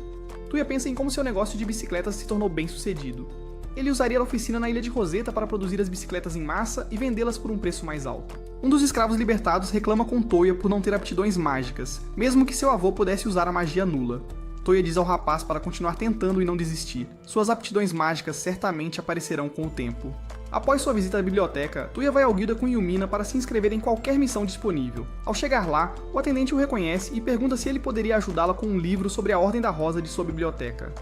Speaker 1: Tuya pensa em como seu negócio de bicicletas se tornou bem sucedido. Ele usaria a oficina na ilha de Rosetta para produzir as bicicletas em massa e vendê-las por um preço mais alto. Um dos escravos libertados reclama com Toya por não ter aptidões mágicas, mesmo que seu avô pudesse usar a magia nula. Toya diz ao rapaz para continuar tentando e não desistir. Suas aptidões mágicas certamente aparecerão com o tempo. Após sua visita à biblioteca, Toya vai ao guilda com Yumina para se inscrever em qualquer missão disponível. Ao chegar lá, o atendente o reconhece e pergunta se ele poderia ajudá-la com um livro sobre a Ordem da Rosa de sua biblioteca.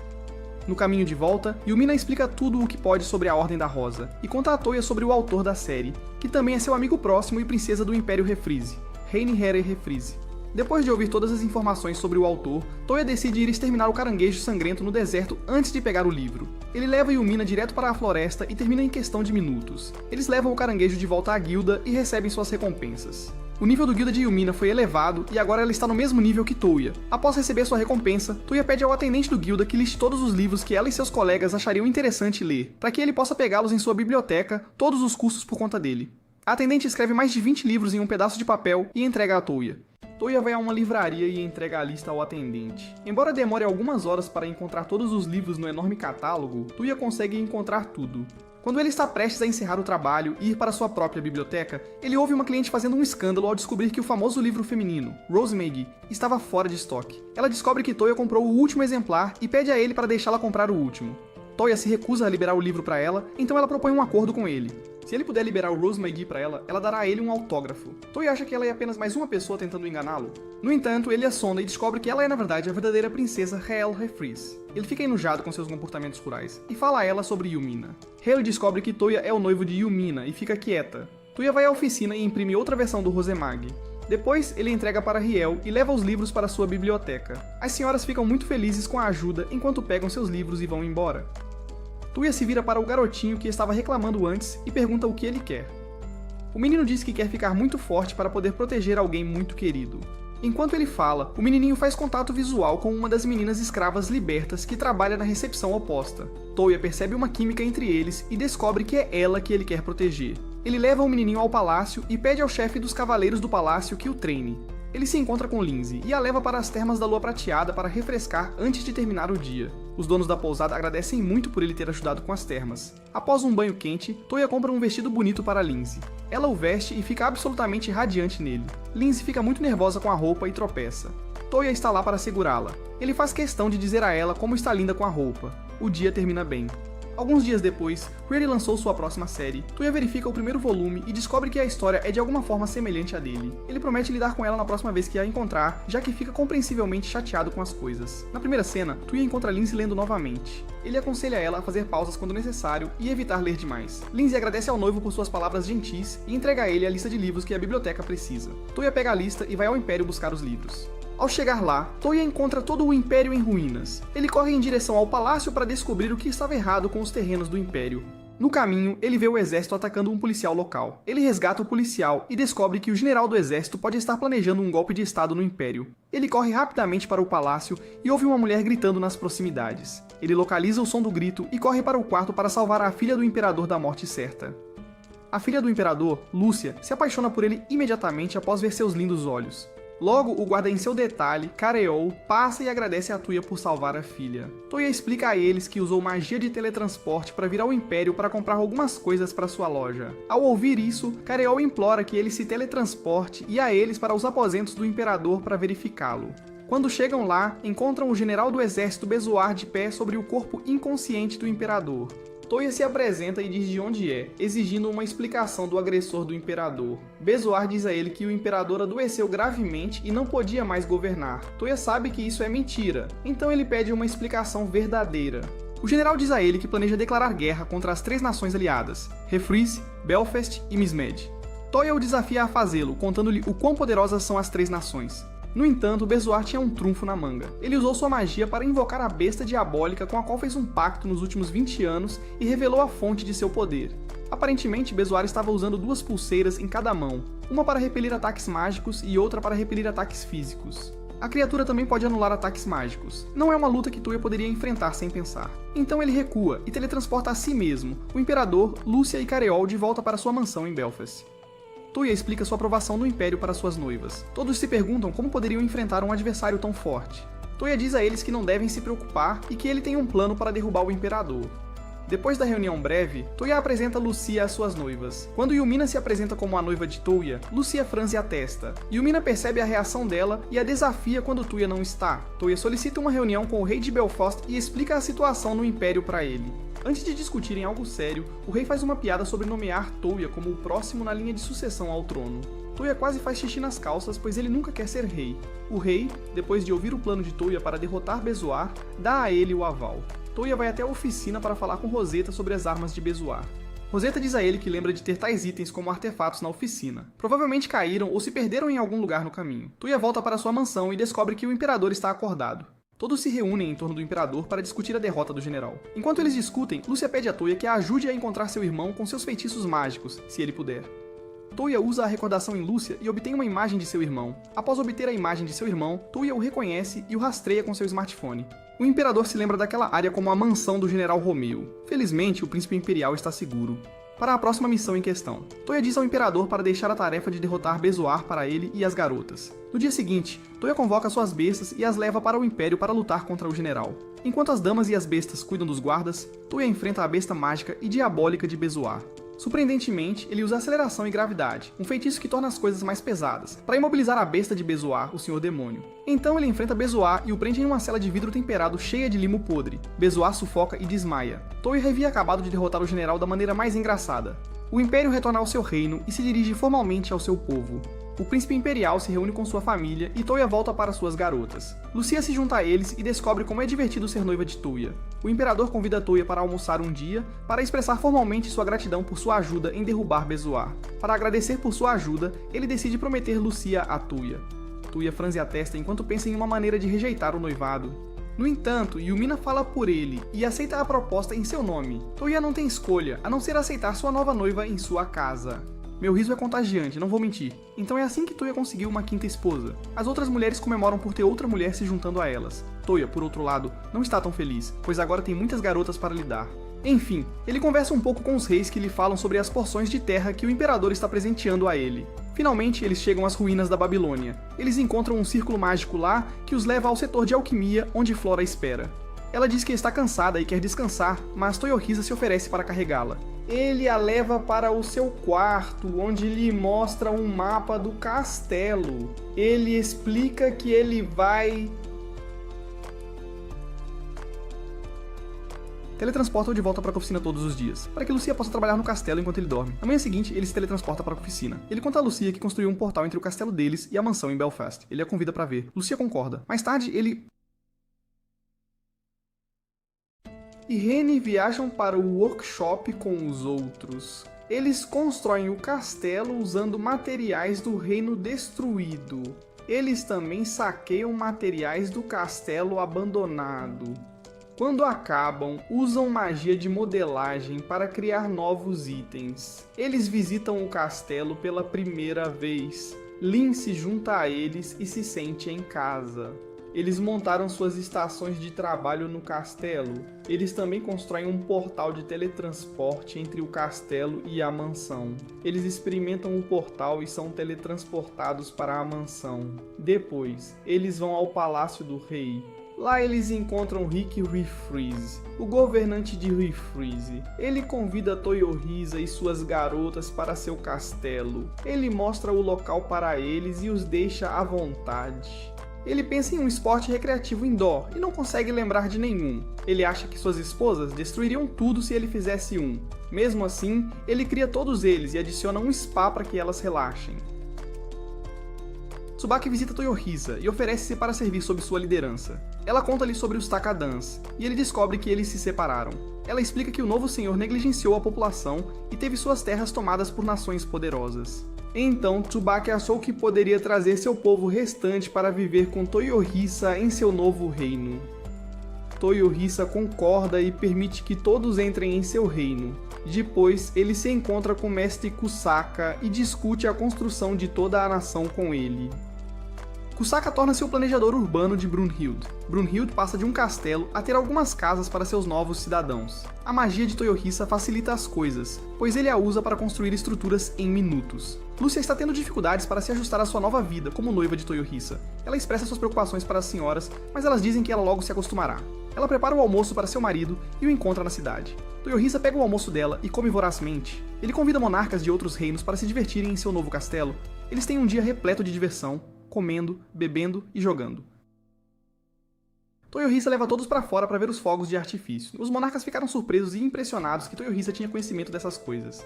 Speaker 1: No caminho de volta, Yumina explica tudo o que pode sobre a Ordem da Rosa, e conta a Toya sobre o autor da série, que também é seu amigo próximo e princesa do Império Refreeze, Rhaenyra Refreeze. Depois de ouvir todas as informações sobre o autor, Toya decide ir exterminar o caranguejo sangrento no deserto antes de pegar o livro. Ele leva Yumina direto para a floresta e termina em questão de minutos. Eles levam o caranguejo de volta à guilda e recebem suas recompensas. O nível do guilda de Yumina foi elevado e agora ela está no mesmo nível que Toya. Após receber sua recompensa, Toya pede ao atendente do guilda que liste todos os livros que ela e seus colegas achariam interessante ler, para que ele possa pegá-los em sua biblioteca, todos os custos por conta dele. A atendente escreve mais de 20 livros em um pedaço de papel e entrega a Toya. Toya vai a uma livraria e entrega a lista ao atendente. Embora demore algumas horas para encontrar todos os livros no enorme catálogo, Toya consegue encontrar tudo. Quando ele está prestes a encerrar o trabalho e ir para sua própria biblioteca, ele ouve uma cliente fazendo um escândalo ao descobrir que o famoso livro feminino, Rose Maggie, estava fora de estoque. Ela descobre que Toya comprou o último exemplar e pede a ele para deixá-la comprar o último. Toya se recusa a liberar o livro para ela, então ela propõe um acordo com ele. Se ele puder liberar o Rose Maggie para ela, ela dará a ele um autógrafo. Toya acha que ela é apenas mais uma pessoa tentando enganá-lo. No entanto, ele a sonda e descobre que ela é na verdade a verdadeira princesa Rhaelle Refreeze. Ele fica enojado com seus comportamentos rurais e fala a ela sobre Yumina. Rhaelle descobre que Toya é o noivo de Yumina e fica quieta. Toya vai à oficina e imprime outra versão do Rose Maggie. Depois, ele entrega para Riel e leva os livros para sua biblioteca. As senhoras ficam muito felizes com a ajuda enquanto pegam seus livros e vão embora. Toya se vira para o garotinho que estava reclamando antes e pergunta o que ele quer. O menino diz que quer ficar muito forte para poder proteger alguém muito querido. Enquanto ele fala, o menininho faz contato visual com uma das meninas escravas libertas que trabalha na recepção oposta. Toya percebe uma química entre eles e descobre que é ela que ele quer proteger. Ele leva o menininho ao palácio e pede ao chefe dos cavaleiros do palácio que o treine. Ele se encontra com Lindsay e a leva para as termas da Lua Prateada para refrescar antes de terminar o dia. Os donos da pousada agradecem muito por ele ter ajudado com as termas. Após um banho quente, Toya compra um vestido bonito para Lindsay. Ela o veste e fica absolutamente radiante nele. Lindsay fica muito nervosa com a roupa e tropeça. Toya está lá para segurá-la. Ele faz questão de dizer a ela como está linda com a roupa. O dia termina bem. Alguns dias depois, Query lançou sua próxima série. Toya verifica o primeiro volume e descobre que a história é de alguma forma semelhante à dele. Ele promete lidar com ela na próxima vez que a encontrar, já que fica compreensivelmente chateado com as coisas. Na primeira cena, Toya encontra Lindsay lendo novamente. Ele aconselha ela a fazer pausas quando necessário e evitar ler demais. Lindsay agradece ao noivo por suas palavras gentis e entrega a ele a lista de livros que a biblioteca precisa. Toya pega a lista e vai ao Império buscar os livros. Ao chegar lá, Toya encontra todo o Império em ruínas. Ele corre em direção ao palácio para descobrir o que estava errado com os terrenos do Império. No caminho, ele vê o exército atacando um policial local. Ele resgata o policial e descobre que o general do exército pode estar planejando um golpe de estado no Império. Ele corre rapidamente para o palácio e ouve uma mulher gritando nas proximidades. Ele localiza o som do grito e corre para o quarto para salvar a filha do imperador da morte certa. A filha do imperador, Lúcia, se apaixona por ele imediatamente após ver seus lindos olhos. Logo, o guarda em seu detalhe, Kareol, passa e agradece a Toya por salvar a filha. Toya explica a eles que usou magia de teletransporte para vir ao Império para comprar algumas coisas para sua loja. Ao ouvir isso, Kareol implora que ele se teletransporte e a eles para os aposentos do Imperador para verificá-lo. Quando chegam lá, encontram o general do exército Bezoar de pé sobre o corpo inconsciente do Imperador. Toya se apresenta e diz de onde é, exigindo uma explicação do agressor do imperador. Bezoar diz a ele que o imperador adoeceu gravemente e não podia mais governar. Toya sabe que isso é mentira, então ele pede uma explicação verdadeira. O general diz a ele que planeja declarar guerra contra as 3 nações aliadas, Refreeze, Belfast e Mismed. Toya o desafia a fazê-lo, contando-lhe o quão poderosas são as 3 nações. No entanto, Bezoar tinha um trunfo na manga. Ele usou sua magia para invocar a besta diabólica com a qual fez um pacto nos últimos 20 anos e revelou a fonte de seu poder. Aparentemente, Bezoar estava usando 2 pulseiras em cada mão, uma para repelir ataques mágicos e outra para repelir ataques físicos. A criatura também pode anular ataques mágicos. Não é uma luta que Toya poderia enfrentar sem pensar. Então ele recua e teletransporta a si mesmo, o Imperador, Lúcia e Kareol de volta para sua mansão em Belfast. Toya explica sua aprovação no Império para suas noivas. Todos se perguntam como poderiam enfrentar um adversário tão forte. Toya diz a eles que não devem se preocupar e que ele tem um plano para derrubar o Imperador. Depois da reunião breve, Toya apresenta Lucia às suas noivas. Quando Yumina se apresenta como a noiva de Toya, Lucia franze a testa. Yumina percebe a reação dela e a desafia quando Toya não está. Toya solicita uma reunião com o rei de Belfast e explica a situação no Império para ele. Antes de discutirem algo sério, o rei faz uma piada sobre nomear Toya como o próximo na linha de sucessão ao trono. Toya quase faz xixi nas calças, pois ele nunca quer ser rei. O rei, depois de ouvir o plano de Toya para derrotar Bezoar, dá a ele o aval. Toya vai até a oficina para falar com Rosetta sobre as armas de Bezoar. Rosetta diz a ele que lembra de ter tais itens como artefatos na oficina. Provavelmente caíram ou se perderam em algum lugar no caminho. Toya volta para sua mansão e descobre que o imperador está acordado. Todos se reúnem em torno do imperador para discutir a derrota do general. Enquanto eles discutem, Lucia pede a Toya que a ajude a encontrar seu irmão com seus feitiços mágicos, se ele puder. Toya usa a recordação em Lucia e obtém uma imagem de seu irmão. Após obter a imagem de seu irmão, Toya o reconhece e o rastreia com seu smartphone. O imperador se lembra daquela área como a mansão do general Romeu. Felizmente, o príncipe imperial está seguro. Para a próxima missão em questão, Toya diz ao imperador para deixar a tarefa de derrotar Bezoar para ele e as garotas. No dia seguinte, Toya convoca suas bestas e as leva para o Império para lutar contra o general. Enquanto as damas e as bestas cuidam dos guardas, Toya enfrenta a besta mágica e diabólica de Bezoar. Surpreendentemente, ele usa aceleração e gravidade, um feitiço que torna as coisas mais pesadas, para imobilizar a besta de Bezoar, o Senhor Demônio. Então ele enfrenta Bezoar e o prende em uma cela de vidro temperado cheia de limo podre. Bezoar sufoca e desmaia. Toya havia acabado de derrotar o general da maneira mais engraçada. O Império retorna ao seu reino e se dirige formalmente ao seu povo. O príncipe imperial se reúne com sua família e Toya volta para suas garotas. Lucia se junta a eles e descobre como é divertido ser noiva de Toya. O imperador convida Toya para almoçar um dia para expressar formalmente sua gratidão por sua ajuda em derrubar Bezoar. Para agradecer por sua ajuda, ele decide prometer Lucia a Toya. Toya franze a testa enquanto pensa em uma maneira de rejeitar o noivado. No entanto, Yumina fala por ele e aceita a proposta em seu nome. Toya não tem escolha, a não ser aceitar sua nova noiva em sua casa. Meu riso é contagiante, não vou mentir. Então é assim que Toya conseguiu uma quinta esposa. As outras mulheres comemoram por ter outra mulher se juntando a elas. Toya, por outro lado, não está tão feliz, pois agora tem muitas garotas para lidar. Enfim, ele conversa um pouco com os reis que lhe falam sobre as porções de terra que o imperador está presenteando a ele. Finalmente, eles chegam às ruínas da Babilônia. Eles encontram um círculo mágico lá que os leva ao setor de alquimia, onde Flora espera. Ela diz que está cansada e quer descansar, mas Toyohisa se oferece para carregá-la. Ele a leva para o seu quarto, onde lhe mostra um mapa do castelo. Ele explica que ele vai... teletransporta-o de volta para a oficina todos os dias, para que Lucia possa trabalhar no castelo enquanto ele dorme. Na manhã seguinte, ele se teletransporta para a oficina. Ele conta a Lucia que construiu um portal entre o castelo deles e a mansão em Belfast. Ele a convida para ver. Lucia concorda. Mais tarde, ele... e Rene viajam para o workshop com os outros. Eles constroem o castelo usando materiais do reino destruído. Eles também saqueiam materiais do castelo abandonado. Quando acabam, usam magia de modelagem para criar novos itens. Eles visitam o castelo pela primeira vez. Lynn se junta a eles e se sente em casa. Eles montaram suas estações de trabalho no castelo. Eles também constroem um portal de teletransporte entre o castelo e a mansão. Eles experimentam o portal e são teletransportados para a mansão. Depois, eles vão ao Palácio do Rei. Lá eles encontram Rick Refreeze, o governante de Refreeze. Ele convida Toyohisa e suas garotas para seu castelo. Ele mostra o local para eles e os deixa à vontade. Ele pensa em um esporte recreativo indoor e não consegue lembrar de nenhum. Ele acha que suas esposas destruiriam tudo se ele fizesse um. Mesmo assim, ele cria todos eles e adiciona um spa para que elas relaxem. Tsubaki visita Toyohisa e oferece-se para servir sob sua liderança. Ela conta-lhe sobre os Takadans, e ele descobre que eles se separaram. Ela explica que o novo senhor negligenciou a população e teve suas terras tomadas por nações poderosas. Então, Tsubaki achou que poderia trazer seu povo restante para viver com Toyohisa em seu novo reino. Toyohisa concorda e permite que todos entrem em seu reino. Depois, ele se encontra com o mestre Kusaka e discute a construção de toda a nação com ele. Kusaka torna-se o planejador urbano de Brunhild. Brunhild passa de um castelo a ter algumas casas para seus novos cidadãos. A magia de Toyohisa facilita as coisas, pois ele a usa para construir estruturas em minutos. Lúcia está tendo dificuldades para se ajustar à sua nova vida como noiva de Toyohisa. Ela expressa suas preocupações para as senhoras, mas elas dizem que ela logo se acostumará. Ela prepara o almoço para seu marido e o encontra na cidade. Toyohisa pega o almoço dela e come vorazmente. Ele convida monarcas de outros reinos para se divertirem em seu novo castelo. Eles têm um dia repleto de diversão, comendo, bebendo e jogando. Toyohisa leva todos para fora para ver os fogos de artifício. Os monarcas ficaram surpresos e impressionados que Toyohisa tinha conhecimento dessas coisas.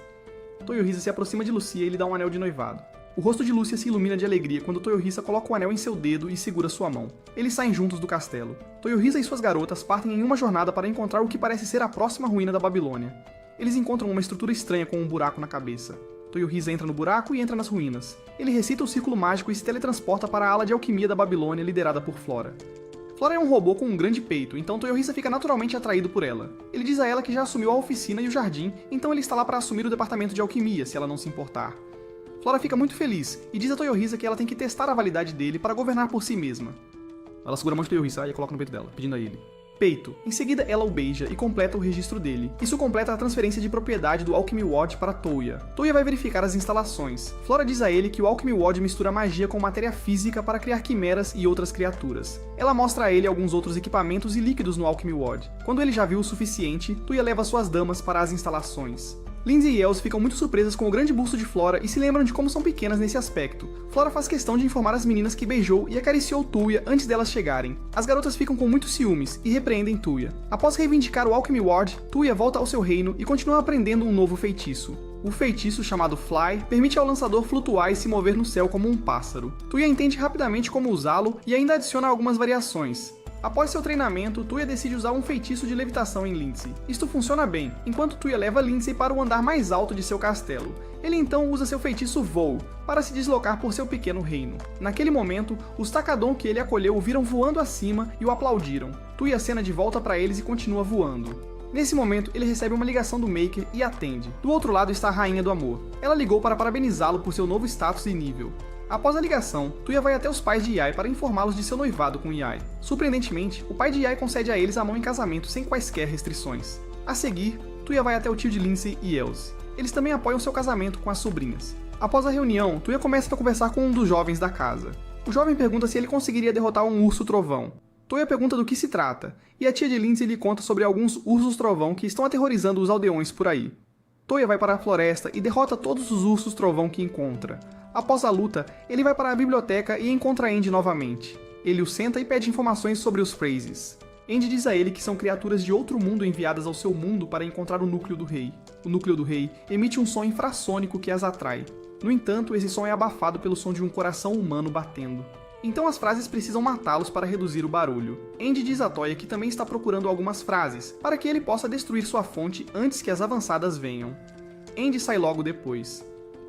Speaker 1: Toyohisa se aproxima de Lucia e lhe dá um anel de noivado. O rosto de Lúcia se ilumina de alegria quando Toyohisa coloca o anel em seu dedo e segura sua mão. Eles saem juntos do castelo. Toyohisa e suas garotas partem em uma jornada para encontrar o que parece ser a próxima ruína da Babilônia. Eles encontram uma estrutura estranha com um buraco na cabeça. Toyohisa entra no buraco e entra nas ruínas. Ele recita o círculo mágico e se teletransporta para a ala de alquimia da Babilônia liderada por Flora. Flora é um robô com um grande peito, então Toyohisa fica naturalmente atraído por ela. Ele diz a ela que já assumiu a oficina e o jardim, então ele está lá para assumir o departamento de alquimia, se ela não se importar. Flora fica muito feliz e diz a Toyohisa que ela tem que testar a validade dele para governar por si mesma. Ela segura a mão de Toyohisa e coloca no peito dela, pedindo a ele. Peito. Em seguida, ela o beija e completa o registro dele. Isso completa a transferência de propriedade do Alchemy Wad para Touya. Touya vai verificar as instalações. Flora diz a ele que o Alchemy Wad mistura magia com matéria física para criar quimeras e outras criaturas. Ela mostra a ele alguns outros equipamentos e líquidos no Alchemy Wad. Quando ele já viu o suficiente, Touya leva suas damas para as instalações. Lindsay e Els ficam muito surpresas com o grande busto de Flora e se lembram de como são pequenas nesse aspecto. Flora faz questão de informar as meninas que beijou e acariciou Touya antes delas chegarem. As garotas ficam com muitos ciúmes e repreendem Touya. Após reivindicar o Alchemy Ward, Touya volta ao seu reino e continua aprendendo um novo feitiço. O feitiço, chamado Fly, permite ao lançador flutuar e se mover no céu como um pássaro. Touya entende rapidamente como usá-lo e ainda adiciona algumas variações. Após seu treinamento, Touya decide usar um feitiço de levitação em Lindsay. Isto funciona bem, enquanto Touya leva Lindsay para o andar mais alto de seu castelo. Ele então usa seu feitiço Voo para se deslocar por seu pequeno reino. Naquele momento, os Takadon que ele acolheu o viram voando acima e o aplaudiram. Touya acena de volta para eles e continua voando. Nesse momento, ele recebe uma ligação do Maker e atende. Do outro lado está a Rainha do Amor. Ela ligou para parabenizá-lo por seu novo status e nível. Após a ligação, Touya vai até os pais de Yae para informá-los de seu noivado com Yae. Surpreendentemente, o pai de Yae concede a eles a mão em casamento sem quaisquer restrições. A seguir, Touya vai até o tio de Lindsay e Els. Eles também apoiam seu casamento com as sobrinhas. Após a reunião, Touya começa a conversar com um dos jovens da casa. O jovem pergunta se ele conseguiria derrotar um urso trovão. Touya pergunta do que se trata, e a tia de Lindsay lhe conta sobre alguns ursos trovão que estão aterrorizando os aldeões por aí. Touya vai para a floresta e derrota todos os ursos trovão que encontra. Após a luta, ele vai para a biblioteca e encontra Andy novamente. Ele o senta e pede informações sobre os Phrases. Andy diz a ele que são criaturas de outro mundo enviadas ao seu mundo para encontrar o núcleo do rei. O núcleo do rei emite um som infrassônico que as atrai. No entanto, esse som é abafado pelo som de um coração humano batendo. Então as frases precisam matá-los para reduzir o barulho. Andy diz a Touya que também está procurando algumas frases, para que ele possa destruir sua fonte antes que as avançadas venham. Andy sai logo depois.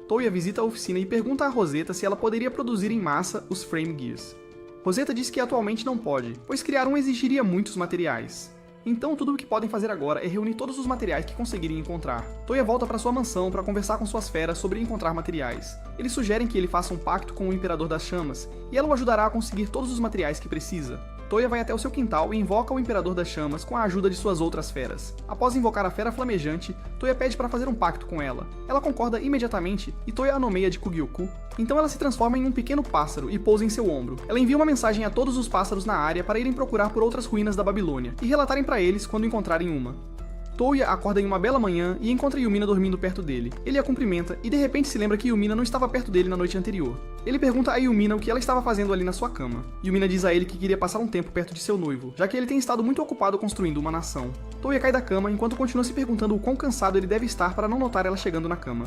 Speaker 1: Touya visita a oficina e pergunta a Rosetta se ela poderia produzir em massa os Frame Gears. Rosetta diz que atualmente não pode, pois criar um exigiria muitos materiais. Então tudo o que podem fazer agora é reunir todos os materiais que conseguirem encontrar. Touya volta para sua mansão para conversar com suas feras sobre encontrar materiais. Eles sugerem que ele faça um pacto com o Imperador das Chamas, e ela o ajudará a conseguir todos os materiais que precisa. Touya vai até o seu quintal e invoca o Imperador das Chamas com a ajuda de suas outras feras. Após invocar a fera flamejante, Touya pede para fazer um pacto com ela. Ela concorda imediatamente e Touya a nomeia de Kugyoku. Então ela se transforma em um pequeno pássaro e pousa em seu ombro. Ela envia uma mensagem a todos os pássaros na área para irem procurar por outras ruínas da Babilônia e relatarem para eles quando encontrarem uma. Touya acorda em uma bela manhã e encontra Yumina dormindo perto dele. Ele a cumprimenta e de repente se lembra que Yumina não estava perto dele na noite anterior. Ele pergunta a Yumina o que ela estava fazendo ali na sua cama. Yumina diz a ele que queria passar um tempo perto de seu noivo, já que ele tem estado muito ocupado construindo uma nação. Touya cai da cama enquanto continua se perguntando o quão cansado ele deve estar para não notar ela chegando na cama.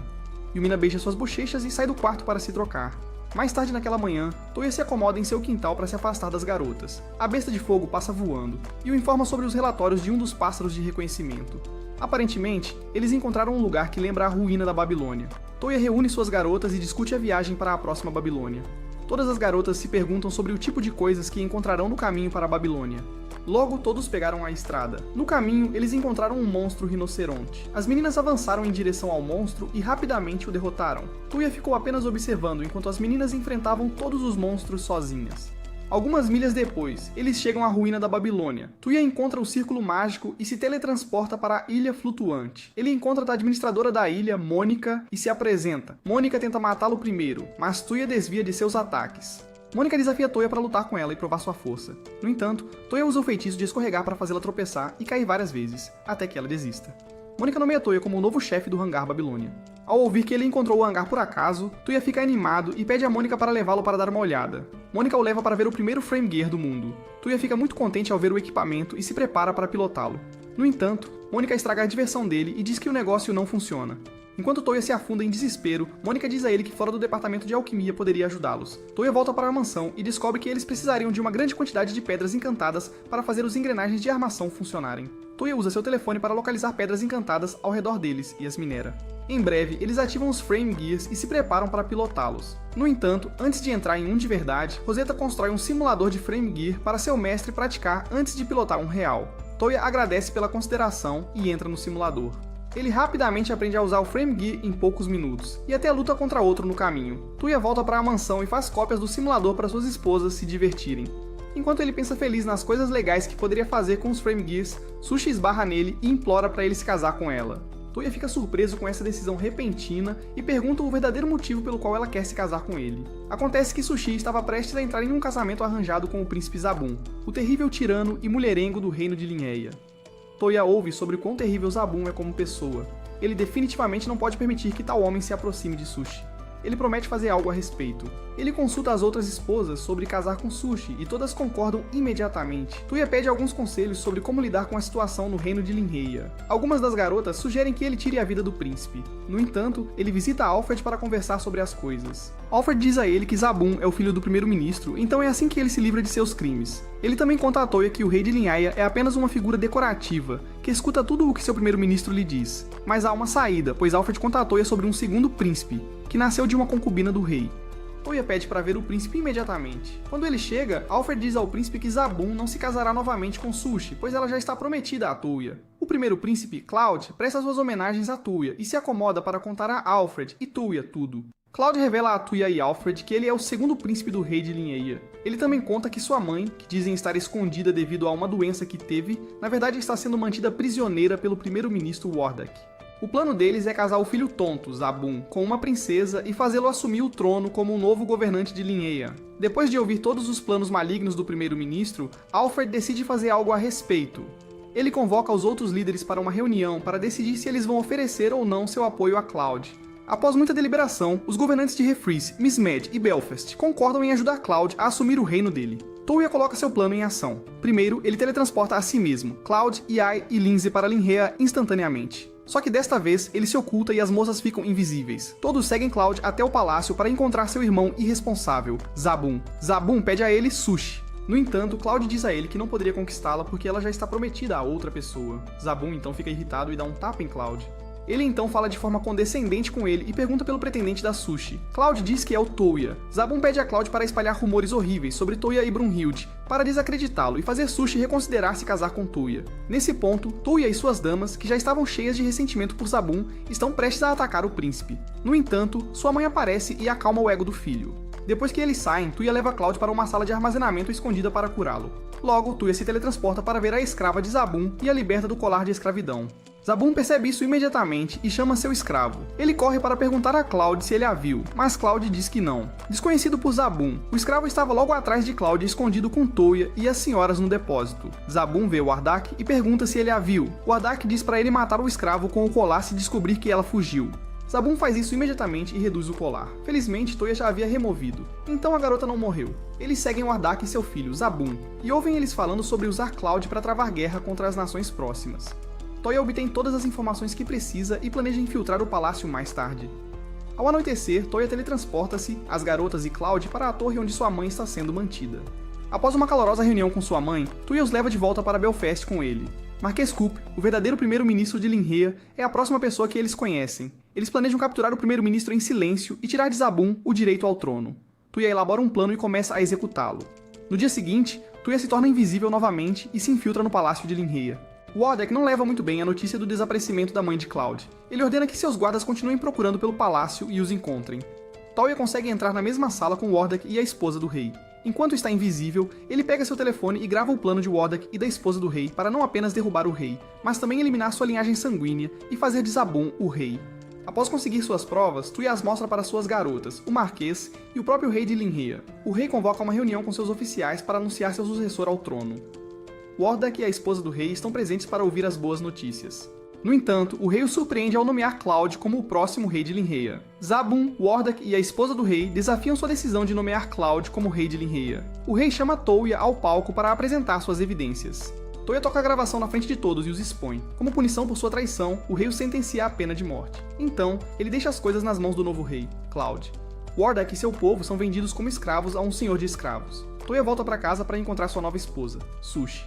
Speaker 1: Yumina beija suas bochechas e sai do quarto para se trocar. Mais tarde naquela manhã, Touya se acomoda em seu quintal para se afastar das garotas. A besta de fogo passa voando e o informa sobre os relatórios de um dos pássaros de reconhecimento. Aparentemente, eles encontraram um lugar que lembra a ruína da Babilônia. Touya reúne suas garotas e discute a viagem para a próxima Babilônia. Todas as garotas se perguntam sobre o tipo de coisas que encontrarão no caminho para a Babilônia. Logo, todos pegaram a estrada. No caminho, eles encontraram um monstro rinoceronte. As meninas avançaram em direção ao monstro e rapidamente o derrotaram. Tuya ficou apenas observando enquanto as meninas enfrentavam todos os monstros sozinhas. Algumas milhas depois, eles chegam à ruína da Babilônia. Tuya encontra o círculo mágico e se teletransporta para a Ilha Flutuante. Ele encontra a administradora da ilha, Mônica, e se apresenta. Mônica tenta matá-lo primeiro, mas Tuya desvia de seus ataques. Mônica desafia Toya para lutar com ela e provar sua força. No entanto, Toya usa o feitiço de escorregar para fazê-la tropeçar e cair várias vezes, até que ela desista. Mônica nomeia Toya como o novo chefe do hangar Babilônia. Ao ouvir que ele encontrou o hangar por acaso, Tuya fica animado e pede a Mônica para levá-lo para dar uma olhada. Mônica o leva para ver o primeiro Frame Gear do mundo. Tuya fica muito contente ao ver o equipamento e se prepara para pilotá-lo. No entanto, Mônica estraga a diversão dele e diz que o negócio não funciona. Enquanto Toya se afunda em desespero, Mônica diz a ele que fora do departamento de alquimia poderia ajudá-los. Toya volta para a mansão e descobre que eles precisariam de uma grande quantidade de pedras encantadas para fazer os engrenagens de armação funcionarem. Toya usa seu telefone para localizar pedras encantadas ao redor deles e as minera. Em breve, eles ativam os Frame Gears e se preparam para pilotá-los. No entanto, antes de entrar em um de verdade, Rosetta constrói um simulador de Frame Gear para seu mestre praticar antes de pilotar um real. Toya agradece pela consideração e entra no simulador. Ele rapidamente aprende a usar o Frame Gear em poucos minutos, e até luta contra outro no caminho. Tuya volta para a mansão e faz cópias do simulador para suas esposas se divertirem. Enquanto ele pensa feliz nas coisas legais que poderia fazer com os Frame Gears, Sushi esbarra nele e implora para ele se casar com ela. Toya fica surpreso com essa decisão repentina e pergunta o verdadeiro motivo pelo qual ela quer se casar com ele. Acontece que Sushi estava prestes a entrar em um casamento arranjado com o príncipe Zabum, o terrível tirano e mulherengo do reino de Linheia. Toya ouve sobre o quão terrível Zabum é como pessoa. Ele definitivamente não pode permitir que tal homem se aproxime de Sushi. Ele promete fazer algo a respeito. Ele consulta as outras esposas sobre casar com Sushi e todas concordam imediatamente. Tuya pede alguns conselhos sobre como lidar com a situação no reino de Linheia. Algumas das garotas sugerem que ele tire a vida do príncipe. No entanto, ele visita Alfred para conversar sobre as coisas. Alfred diz a ele que Zabum é o filho do primeiro-ministro, então é assim que ele se livra de seus crimes. Ele também conta a Toya que o rei de Linheia é apenas uma figura decorativa, que escuta tudo o que seu primeiro-ministro lhe diz. Mas há uma saída, pois Alfred conta a Toya sobre um segundo príncipe, que nasceu de uma concubina do rei. Toya pede para ver o príncipe imediatamente. Quando ele chega, Alfred diz ao príncipe que Zabum não se casará novamente com Sushi, pois ela já está prometida a Toya. O primeiro príncipe, Cloud, presta suas homenagens a Toya e se acomoda para contar a Alfred e Toya tudo. Cloud revela a Toya e Alfred que ele é o segundo príncipe do rei de Linheia. Ele também conta que sua mãe, que dizem estar escondida devido a uma doença que teve, na verdade está sendo mantida prisioneira pelo primeiro-ministro Wardak. O plano deles é casar o filho tonto, Zabum, com uma princesa e fazê-lo assumir o trono como o novo governante de Linheia. Depois de ouvir todos os planos malignos do primeiro-ministro, Alfred decide fazer algo a respeito. Ele convoca os outros líderes para uma reunião para decidir se eles vão oferecer ou não seu apoio a Cloud. Após muita deliberação, os governantes de Refreeze, Miss Mad e Belfast concordam em ajudar Cloud a assumir o reino dele. Toya coloca seu plano em ação. Primeiro, ele teletransporta a si mesmo, Cloud, Yae e Lindsay para Linheia instantaneamente. Só que desta vez, ele se oculta e as moças ficam invisíveis. Todos seguem Cloud até o palácio para encontrar seu irmão irresponsável, Zabum. Zabum pede a ele Sushi. No entanto, Cloud diz a ele que não poderia conquistá-la porque ela já está prometida a outra pessoa. Zabum então fica irritado e dá um tapa em Cloud. Ele então fala de forma condescendente com ele e pergunta pelo pretendente da Sushi. Cloud diz que é o Toya. Zabum pede a Cloud para espalhar rumores horríveis sobre Toya e Brunhilde, para desacreditá-lo e fazer Sushi reconsiderar se casar com Toya. Nesse ponto, Toya e suas damas, que já estavam cheias de ressentimento por Zabum, estão prestes a atacar o príncipe. No entanto, sua mãe aparece e acalma o ego do filho. Depois que eles saem, Toya leva Cloud para uma sala de armazenamento escondida para curá-lo. Logo, Toya se teletransporta para ver a escrava de Zabum e a liberta do colar de escravidão. Zabum percebe isso imediatamente e chama seu escravo. Ele corre para perguntar a Cloud se ele a viu, mas Cloud diz que não. Desconhecido por Zabum, o escravo estava logo atrás de Cloud escondido com Toya e as senhoras no depósito. Zabum vê o Wardak e pergunta se ele a viu. O Wardak diz para ele matar o escravo com o colar se descobrir que ela fugiu. Zabum faz isso imediatamente e reduz o colar. Felizmente, Toya já havia removido, então a garota não morreu. Eles seguem Wardak e seu filho, Zabum, e ouvem eles falando sobre usar Cloud para travar guerra contra as nações próximas. Toya obtém todas as informações que precisa e planeja infiltrar o palácio mais tarde. Ao anoitecer, Toya teletransporta-se, as garotas e Cloud para a torre onde sua mãe está sendo mantida. Após uma calorosa reunião com sua mãe, Toya os leva de volta para Belfast com ele. Marquês Coop, o verdadeiro primeiro-ministro de Linheia, é a próxima pessoa que eles conhecem. Eles planejam capturar o primeiro-ministro em silêncio e tirar de Zabum o direito ao trono. Toya elabora um plano e começa a executá-lo. No dia seguinte, Tuya se torna invisível novamente e se infiltra no palácio de Linhea. Wardek não leva muito bem a notícia do desaparecimento da mãe de Cloud. Ele ordena que seus guardas continuem procurando pelo palácio e os encontrem. Toya consegue entrar na mesma sala com Wardek e a esposa do rei. Enquanto está invisível, ele pega seu telefone e grava o plano de Wardek e da esposa do rei para não apenas derrubar o rei, mas também eliminar sua linhagem sanguínea e fazer de Zabuun o rei. Após conseguir suas provas, Tuya as mostra para suas garotas, o Marquês e o próprio rei de Linhea. O rei convoca uma reunião com seus oficiais para anunciar seu sucessor ao trono. Wardek e a esposa do rei estão presentes para ouvir as boas notícias. No entanto, o rei o surpreende ao nomear Cloud como o próximo rei de Linhea. Zabuun, Wardek e a esposa do rei desafiam sua decisão de nomear Cloud como rei de Linhea. O rei chama Toya ao palco para apresentar suas evidências. Toya toca a gravação na frente de todos e os expõe. Como punição por sua traição, o rei o sentencia à pena de morte. Então, ele deixa as coisas nas mãos do novo rei, Cloud. Wardek e seu povo são vendidos como escravos a um senhor de escravos. Toya volta para casa para encontrar sua nova esposa, Sushi.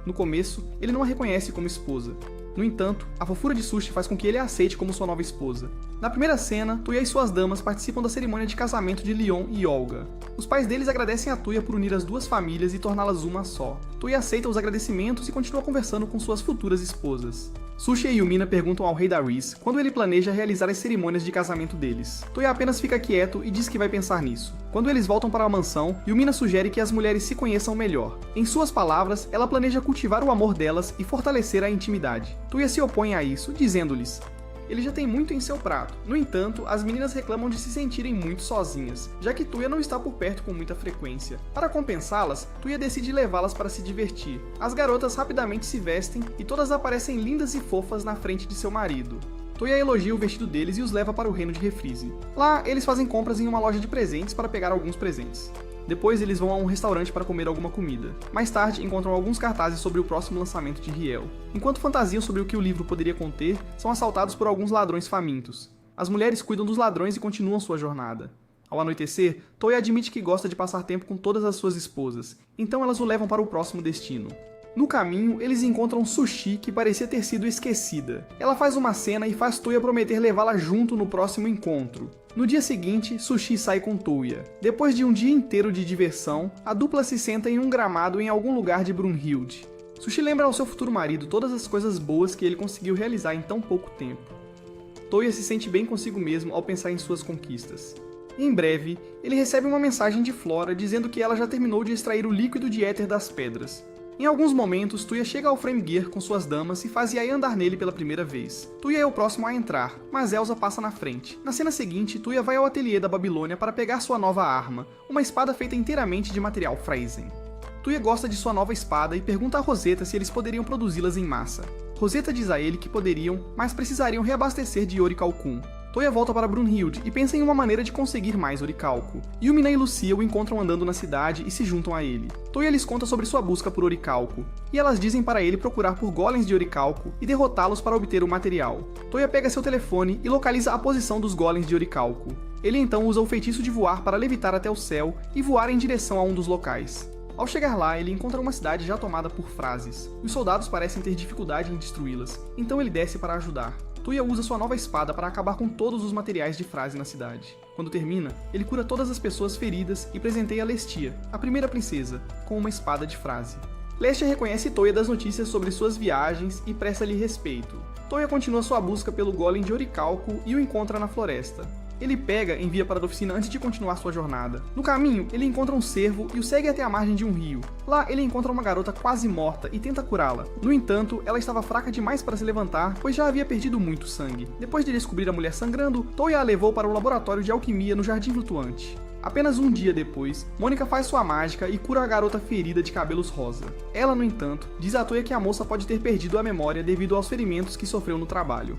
Speaker 1: No começo, ele não a reconhece como esposa. No entanto, a fofura de Sushi faz com que ele a aceite como sua nova esposa. Na primeira cena, Tuya e suas damas participam da cerimônia de casamento de Leon e Olga. Os pais deles agradecem a Tuya por unir as duas famílias e torná-las uma só. Tuya aceita os agradecimentos e continua conversando com suas futuras esposas. Sushi e Yumina perguntam ao rei da Riz quando ele planeja realizar as cerimônias de casamento deles. Tuya apenas fica quieto e diz que vai pensar nisso. Quando eles voltam para a mansão, Yumina sugere que as mulheres se conheçam melhor. Em suas palavras, ela planeja cultivar o amor delas e fortalecer a intimidade. Tuya se opõe a isso, dizendo-lhes: ele já tem muito em seu prato. No entanto, as meninas reclamam de se sentirem muito sozinhas, já que Tuya não está por perto com muita frequência. Para compensá-las, Tuya decide levá-las para se divertir. As garotas rapidamente se vestem e todas aparecem lindas e fofas na frente de seu marido. Tuya elogia o vestido deles e os leva para o reino de Refreeze. Lá, eles fazem compras em uma loja de presentes para pegar alguns presentes. Depois eles vão a um restaurante para comer alguma comida. Mais tarde, encontram alguns cartazes sobre o próximo lançamento de Riel. Enquanto fantasiam sobre o que o livro poderia conter, são assaltados por alguns ladrões famintos. As mulheres cuidam dos ladrões e continuam sua jornada. Ao anoitecer, Toya admite que gosta de passar tempo com todas as suas esposas, então elas o levam para o próximo destino. No caminho, eles encontram Sushi, que parecia ter sido esquecida. Ela faz uma cena e faz Toya prometer levá-la junto no próximo encontro. No dia seguinte, Sushi sai com Toya. Depois de um dia inteiro de diversão, a dupla se senta em um gramado em algum lugar de Brunhild. Sushi lembra ao seu futuro marido todas as coisas boas que ele conseguiu realizar em tão pouco tempo. Toya se sente bem consigo mesmo ao pensar em suas conquistas. Em breve, ele recebe uma mensagem de Flora dizendo que ela já terminou de extrair o líquido de éter das pedras. Em alguns momentos, Tuya chega ao Framegear com suas damas e faz Yae andar nele pela primeira vez. Tuya é o próximo a entrar, mas Elsa passa na frente. Na cena seguinte, Tuya vai ao ateliê da Babilônia para pegar sua nova arma, uma espada feita inteiramente de material Phrasen. Tuya gosta de sua nova espada e pergunta a Rosetta se eles poderiam produzi-las em massa. Rosetta diz a ele que poderiam, mas precisariam reabastecer de Orichalcum. Toya volta para Brunhild e pensa em uma maneira de conseguir mais orichalco. Yumina e Lucia o encontram andando na cidade e se juntam a ele. Toya lhes conta sobre sua busca por orichalco, e elas dizem para ele procurar por golems de orichalco e derrotá-los para obter o material. Toya pega seu telefone e localiza a posição dos golems de orichalco. Ele então usa o feitiço de voar para levitar até o céu e voar em direção a um dos locais. Ao chegar lá, ele encontra uma cidade já tomada por Phrases. Os soldados parecem ter dificuldade em destruí-las, então ele desce para ajudar. Tuya usa sua nova espada para acabar com todos os materiais de Phrase na cidade. Quando termina, ele cura todas as pessoas feridas e presenteia Lestia, a primeira princesa, com uma espada de Phrase. Lestia reconhece Toya das notícias sobre suas viagens e presta-lhe respeito. Toya continua sua busca pelo golem de Orichalco e o encontra na floresta. Ele pega e envia para a oficina antes de continuar sua jornada. No caminho, ele encontra um cervo e o segue até a margem de um rio. Lá, ele encontra uma garota quase morta e tenta curá-la. No entanto, ela estava fraca demais para se levantar, pois já havia perdido muito sangue. Depois de descobrir a mulher sangrando, Toya a levou para o laboratório de alquimia no Jardim Flutuante. Apenas um dia depois, Mônica faz sua mágica e cura a garota ferida de cabelos rosa. Ela, no entanto, diz a Toya que a moça pode ter perdido a memória devido aos ferimentos que sofreu no trabalho.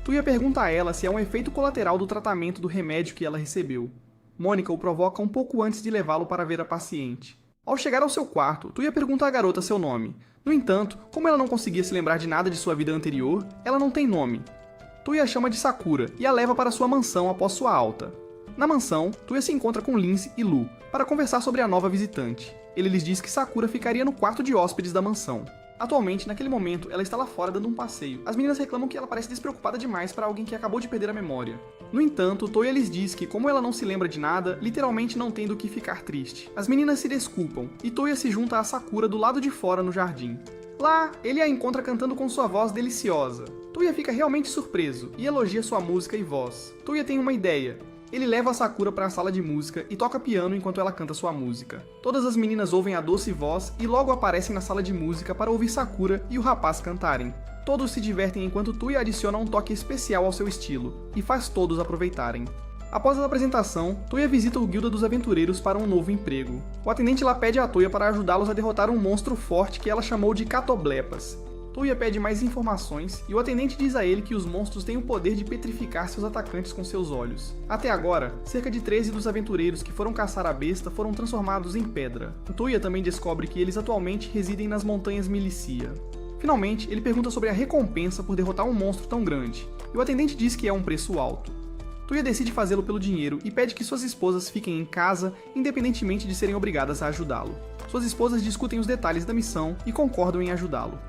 Speaker 1: Tuya pergunta a ela se é um efeito colateral do tratamento do remédio que ela recebeu. Mônica o provoca um pouco antes de levá-lo para ver a paciente. Ao chegar ao seu quarto, Tuya pergunta à garota seu nome. No entanto, como ela não conseguia se lembrar de nada de sua vida anterior, ela não tem nome. Tuya a chama de Sakura e a leva para sua mansão após sua alta. Na mansão, Tuya se encontra com Lince e Lu para conversar sobre a nova visitante. Ele lhes diz que Sakura ficaria no quarto de hóspedes da mansão. Atualmente, naquele momento, ela está lá fora dando um passeio. As meninas reclamam que ela parece despreocupada demais para alguém que acabou de perder a memória. No entanto, Toya lhes diz que, como ela não se lembra de nada, literalmente não tem do que ficar triste. As meninas se desculpam, e Toya se junta a Sakura do lado de fora no jardim. Lá, ele a encontra cantando com sua voz deliciosa. Toya fica realmente surpreso, e elogia sua música e voz. Toya tem uma ideia. Ele leva a Sakura para a sala de música e toca piano enquanto ela canta sua música. Todas as meninas ouvem a doce voz e logo aparecem na sala de música para ouvir Sakura e o rapaz cantarem. Todos se divertem enquanto Toya adiciona um toque especial ao seu estilo, e faz todos aproveitarem. Após a apresentação, Toya visita o Guilda dos Aventureiros para um novo emprego. O atendente lá pede a Toya para ajudá-los a derrotar um monstro forte que ela chamou de Catoblepas. Toya pede mais informações e o atendente diz a ele que os monstros têm o poder de petrificar seus atacantes com seus olhos. Até agora, cerca de 13 dos aventureiros que foram caçar a besta foram transformados em pedra. Toya também descobre que eles atualmente residem nas montanhas Milicia. Finalmente, ele pergunta sobre a recompensa por derrotar um monstro tão grande, e o atendente diz que é um preço alto. Toya decide fazê-lo pelo dinheiro e pede que suas esposas fiquem em casa, independentemente de serem obrigadas a ajudá-lo. Suas esposas discutem os detalhes da missão e concordam em ajudá-lo.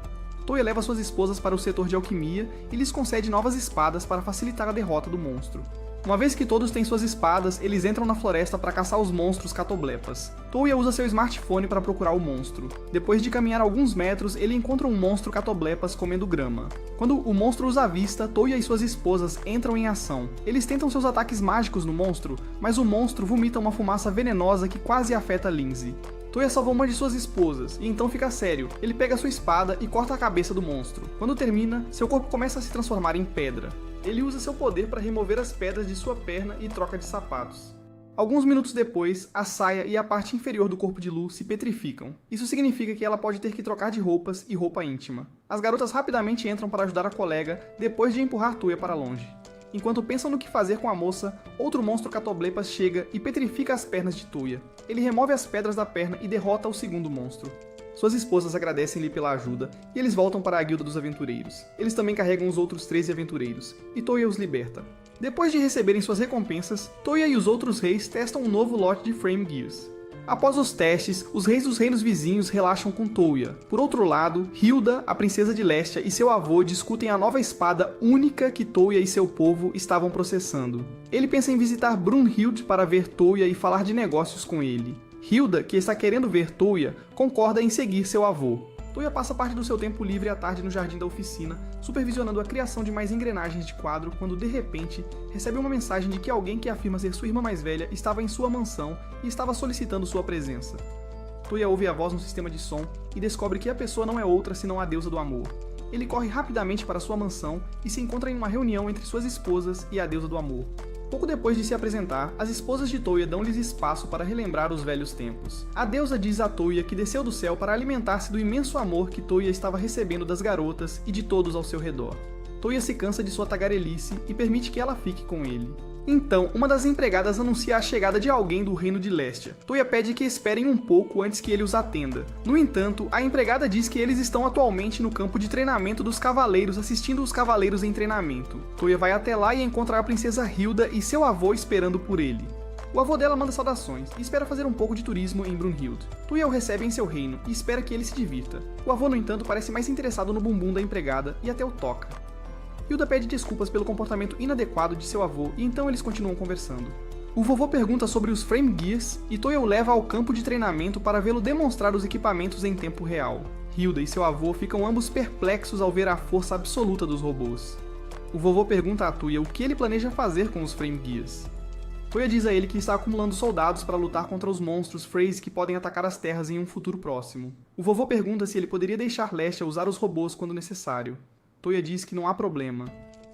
Speaker 1: Toya leva suas esposas para o setor de alquimia e lhes concede novas espadas para facilitar a derrota do monstro. Uma vez que todos têm suas espadas, eles entram na floresta para caçar os monstros Catoblepas. Toya usa seu smartphone para procurar o monstro. Depois de caminhar alguns metros, ele encontra um monstro Catoblepas comendo grama. Quando o monstro os avista, Toya e suas esposas entram em ação. Eles tentam seus ataques mágicos no monstro, mas o monstro vomita uma fumaça venenosa que quase afeta Lindsay. Toya salva uma de suas esposas, e então fica sério. Ele pega sua espada e corta a cabeça do monstro. Quando termina, seu corpo começa a se transformar em pedra. Ele usa seu poder para remover as pedras de sua perna e troca de sapatos. Alguns minutos depois, a saia e a parte inferior do corpo de Lu se petrificam. Isso significa que ela pode ter que trocar de roupas e roupa íntima. As garotas rapidamente entram para ajudar a colega, depois de empurrar Toya para longe. Enquanto pensam no que fazer com a moça, outro monstro Catoblepas chega e petrifica as pernas de Toya. Ele remove as pedras da perna e derrota o segundo monstro. Suas esposas agradecem-lhe pela ajuda e eles voltam para a Guilda dos Aventureiros. Eles também carregam os outros 13 aventureiros, e Toya os liberta. Depois de receberem suas recompensas, Toya e os outros reis testam um novo lote de Frame Gears. Após os testes, os reis dos reinos vizinhos relaxam com Toya. Por outro lado, Hilda, a princesa de Lestia, e seu avô discutem a nova espada única que Toya e seu povo estavam processando. Ele pensa em visitar Brunhild para ver Toya e falar de negócios com ele. Hilda, que está querendo ver Toya, concorda em seguir seu avô. Toya passa parte do seu tempo livre à tarde no jardim da oficina, supervisionando a criação de mais engrenagens de quadro, quando de repente recebe uma mensagem de que alguém que afirma ser sua irmã mais velha estava em sua mansão e estava solicitando sua presença. Toya ouve a voz no sistema de som e descobre que a pessoa não é outra senão a deusa do amor. Ele corre rapidamente para sua mansão e se encontra em uma reunião entre suas esposas e a deusa do amor. Pouco depois de se apresentar, as esposas de Toya dão-lhes espaço para relembrar os velhos tempos. A deusa diz a Toya que desceu do céu para alimentar-se do imenso amor que Toya estava recebendo das garotas e de todos ao seu redor. Toya se cansa de sua tagarelice e permite que ela fique com ele. Então, uma das empregadas anuncia a chegada de alguém do reino de Lestia. Toya pede que esperem um pouco antes que ele os atenda. No entanto, a empregada diz que eles estão atualmente no campo de treinamento dos cavaleiros, assistindo os cavaleiros em treinamento. Toya vai até lá e encontra a princesa Hilda e seu avô esperando por ele. O avô dela manda saudações e espera fazer um pouco de turismo em Brunhild. Toya o recebe em seu reino e espera que ele se divirta. O avô, no entanto, parece mais interessado no bumbum da empregada e até o toca. Hilda pede desculpas pelo comportamento inadequado de seu avô e então eles continuam conversando. O vovô pergunta sobre os Frame Gears e Toya o leva ao campo de treinamento para vê-lo demonstrar os equipamentos em tempo real. Hilda e seu avô ficam ambos perplexos ao ver a força absoluta dos robôs. O vovô pergunta a Toya o que ele planeja fazer com os Frame Gears. Toya diz a ele que está acumulando soldados para lutar contra os monstros Freys que podem atacar as terras em um futuro próximo. O vovô pergunta se ele poderia deixar Lestia usar os robôs quando necessário. Toya diz que não há problema.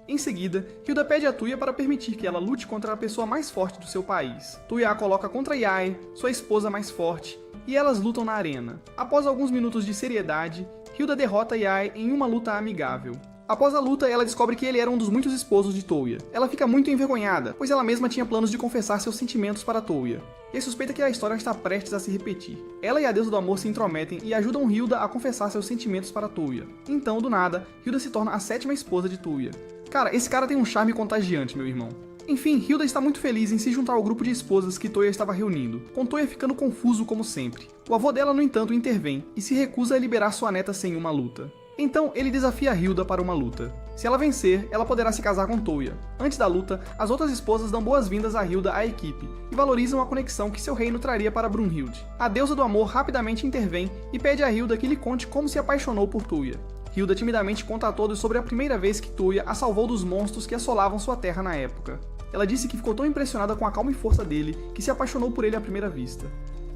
Speaker 1: Em seguida, Hilda pede a Toya para permitir que ela lute contra a pessoa mais forte do seu país. Toya a coloca contra Yae, sua esposa mais forte, e elas lutam na arena. Após alguns minutos de seriedade, Hilda derrota Yae em uma luta amigável. Após a luta, ela descobre que ele era um dos muitos esposos de Toya. Ela fica muito envergonhada, pois ela mesma tinha planos de confessar seus sentimentos para Toya. E suspeita que a história está prestes a se repetir. Ela e a deusa do amor se intrometem e ajudam Hilda a confessar seus sentimentos para Toya. Então, do nada, Hilda se torna a 7ª esposa de Toya. Cara, esse cara tem um charme contagiante, meu irmão. Enfim, Hilda está muito feliz em se juntar ao grupo de esposas que Toya estava reunindo, com Toya ficando confuso como sempre. O avô dela, no entanto, intervém e se recusa a liberar sua neta sem uma luta. Então, ele desafia Hilda para uma luta. Se ela vencer, ela poderá se casar com Toya. Antes da luta, as outras esposas dão boas-vindas a Hilda à equipe e valorizam a conexão que seu reino traria para Brunhild. A deusa do amor rapidamente intervém e pede a Hilda que lhe conte como se apaixonou por Toya. Hilda timidamente conta a todos sobre a primeira vez que Toya a salvou dos monstros que assolavam sua terra na época. Ela disse que ficou tão impressionada com a calma e força dele que se apaixonou por ele à primeira vista.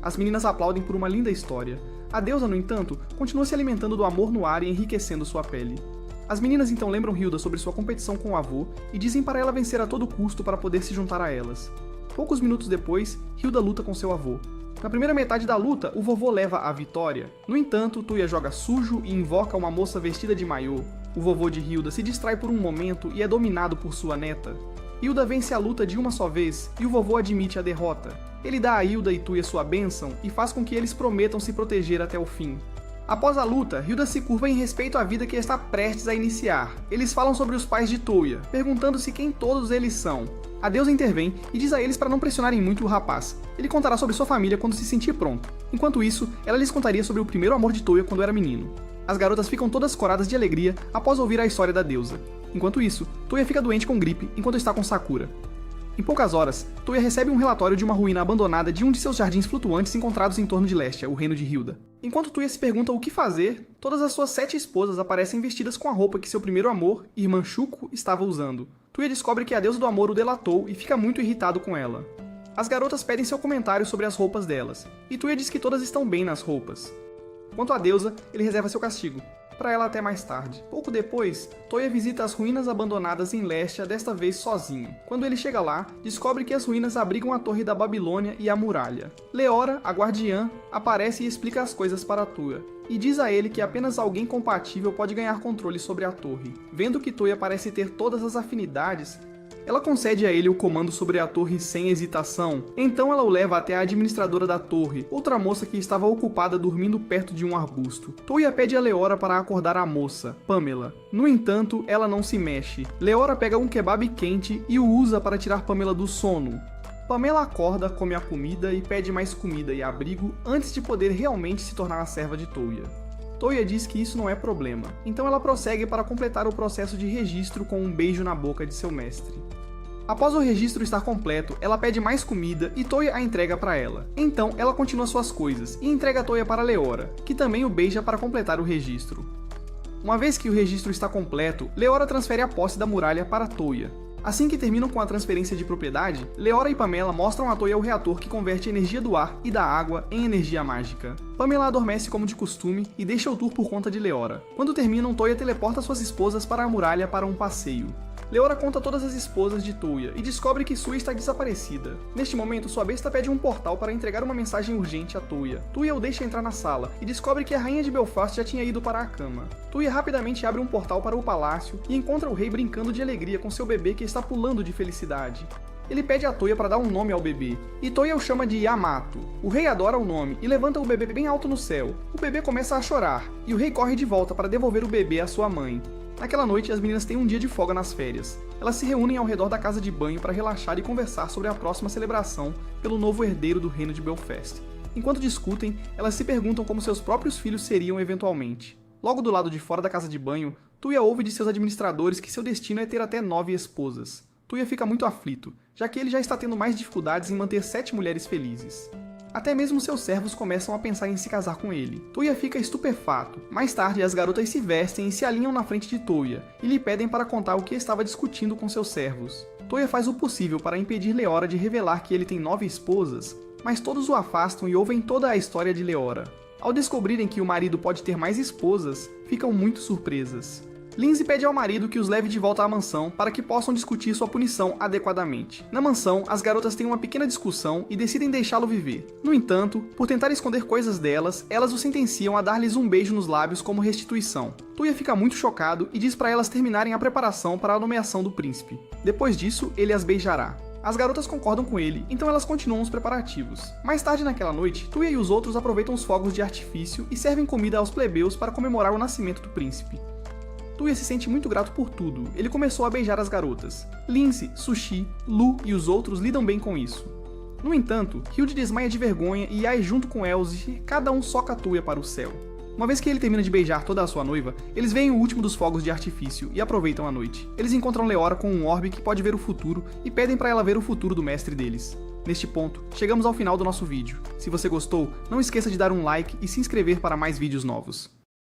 Speaker 1: As meninas aplaudem por uma linda história. A deusa, no entanto, continua se alimentando do amor no ar e enriquecendo sua pele. As meninas então lembram Hilda sobre sua competição com o avô e dizem para ela vencer a todo custo para poder se juntar a elas. Poucos minutos depois, Hilda luta com seu avô. Na primeira metade da luta, o vovô leva a vitória. No entanto, Toya joga sujo e invoca uma moça vestida de maiô. O vovô de Hilda se distrai por um momento e é dominado por sua neta. Hilda vence a luta de uma só vez e o vovô admite a derrota. Ele dá a Hilda e Toya sua bênção e faz com que eles prometam se proteger até o fim. Após a luta, Hilda se curva em respeito à vida que está prestes a iniciar. Eles falam sobre os pais de Toya, perguntando-se quem todos eles são. A deusa intervém e diz a eles para não pressionarem muito o rapaz. Ele contará sobre sua família quando se sentir pronto. Enquanto isso, ela lhes contaria sobre o primeiro amor de Toya quando era menino. As garotas ficam todas coradas de alegria após ouvir a história da deusa. Enquanto isso, Toya fica doente com gripe enquanto está com Sakura. Em poucas horas, Toya recebe um relatório de uma ruína abandonada de um de seus jardins flutuantes encontrados em torno de Lestia, o reino de Hilda. Enquanto Toya se pergunta o que fazer, todas as suas 7 esposas aparecem vestidas com a roupa que seu primeiro amor, irmã Shuko, estava usando. Toya descobre que a deusa do amor o delatou e fica muito irritado com ela. As garotas pedem seu comentário sobre as roupas delas, e Toya diz que todas estão bem nas roupas. Quanto à deusa, ele reserva seu castigo, para ela até mais tarde. Pouco depois, Toya visita as ruínas abandonadas em Lestia, desta vez sozinho. Quando ele chega lá, descobre que as ruínas abrigam a Torre da Babilônia e a muralha. Leora, a guardiã, aparece e explica as coisas para Toya, e diz a ele que apenas alguém compatível pode ganhar controle sobre a torre. Vendo que Toya parece ter todas as afinidades, ela concede a ele o comando sobre a torre sem hesitação. Então ela o leva até a administradora da torre, outra moça que estava ocupada dormindo perto de um arbusto. Toya pede a Leora para acordar a moça, Pamela. No entanto, ela não se mexe. Leora pega um kebab quente e o usa para tirar Pamela do sono. Pamela acorda, come a comida e pede mais comida e abrigo antes de poder realmente se tornar a serva de Toya. Toya diz que isso não é problema, então ela prossegue para completar o processo de registro com um beijo na boca de seu mestre. Após o registro estar completo, ela pede mais comida e Toya a entrega para ela. Então, ela continua suas coisas e entrega a Toya para Leora, que também o beija para completar o registro. Uma vez que o registro está completo, Leora transfere a posse da muralha para Toya. Assim que terminam com a transferência de propriedade, Leora e Pamela mostram a Toya o reator que converte a energia do ar e da água em energia mágica. Pamela adormece como de costume e deixa o tour por conta de Leora. Quando terminam, Toya teleporta suas esposas para a muralha para um passeio. Leora conta todas as esposas de Toya e descobre que Sui está desaparecida. Neste momento, sua besta pede um portal para entregar uma mensagem urgente a Toya. Toya o deixa entrar na sala e descobre que a rainha de Belfast já tinha ido para a cama. Toya rapidamente abre um portal para o palácio e encontra o rei brincando de alegria com seu bebê que está pulando de felicidade. Ele pede a Toya para dar um nome ao bebê, e Toya o chama de Yamato. O rei adora o nome e levanta o bebê bem alto no céu. O bebê começa a chorar, e o rei corre de volta para devolver o bebê à sua mãe. Naquela noite, as meninas têm um dia de folga nas férias. Elas se reúnem ao redor da casa de banho para relaxar e conversar sobre a próxima celebração pelo novo herdeiro do reino de Belfast. Enquanto discutem, elas se perguntam como seus próprios filhos seriam eventualmente. Logo do lado de fora da casa de banho, Toya ouve de seus administradores que seu destino é ter até 9 esposas. Toya fica muito aflito, já que ele já está tendo mais dificuldades em manter 7 mulheres felizes. Até mesmo seus servos começam a pensar em se casar com ele. Toya fica estupefato. Mais tarde, as garotas se vestem e se alinham na frente de Toya, e lhe pedem para contar o que estava discutindo com seus servos. Toya faz o possível para impedir Leora de revelar que ele tem 9 esposas, mas todos o afastam e ouvem toda a história de Leora. Ao descobrirem que o marido pode ter mais esposas, ficam muito surpresas. Lindsay pede ao marido que os leve de volta à mansão para que possam discutir sua punição adequadamente. Na mansão, as garotas têm uma pequena discussão e decidem deixá-lo viver. No entanto, por tentar esconder coisas delas, elas o sentenciam a dar-lhes um beijo nos lábios como restituição. Toya fica muito chocado e diz para elas terminarem a preparação para a nomeação do príncipe. Depois disso, ele as beijará. As garotas concordam com ele, então elas continuam os preparativos. Mais tarde naquela noite, Toya e os outros aproveitam os fogos de artifício e servem comida aos plebeus para comemorar o nascimento do príncipe. Tuya se sente muito grato por tudo. Ele começou a beijar as garotas. Lindsay, Sushi, Lu e os outros lidam bem com isso. No entanto, Hilde desmaia de vergonha e Ai junto com Elzir, cada um soca Tuya para o céu. Uma vez que ele termina de beijar toda a sua noiva, eles veem o último dos fogos de artifício e aproveitam a noite. Eles encontram Leora com um orbe que pode ver o futuro e pedem para ela ver o futuro do mestre deles. Neste ponto, chegamos ao final do nosso vídeo. Se você gostou, não esqueça de dar um like e se inscrever para mais vídeos novos.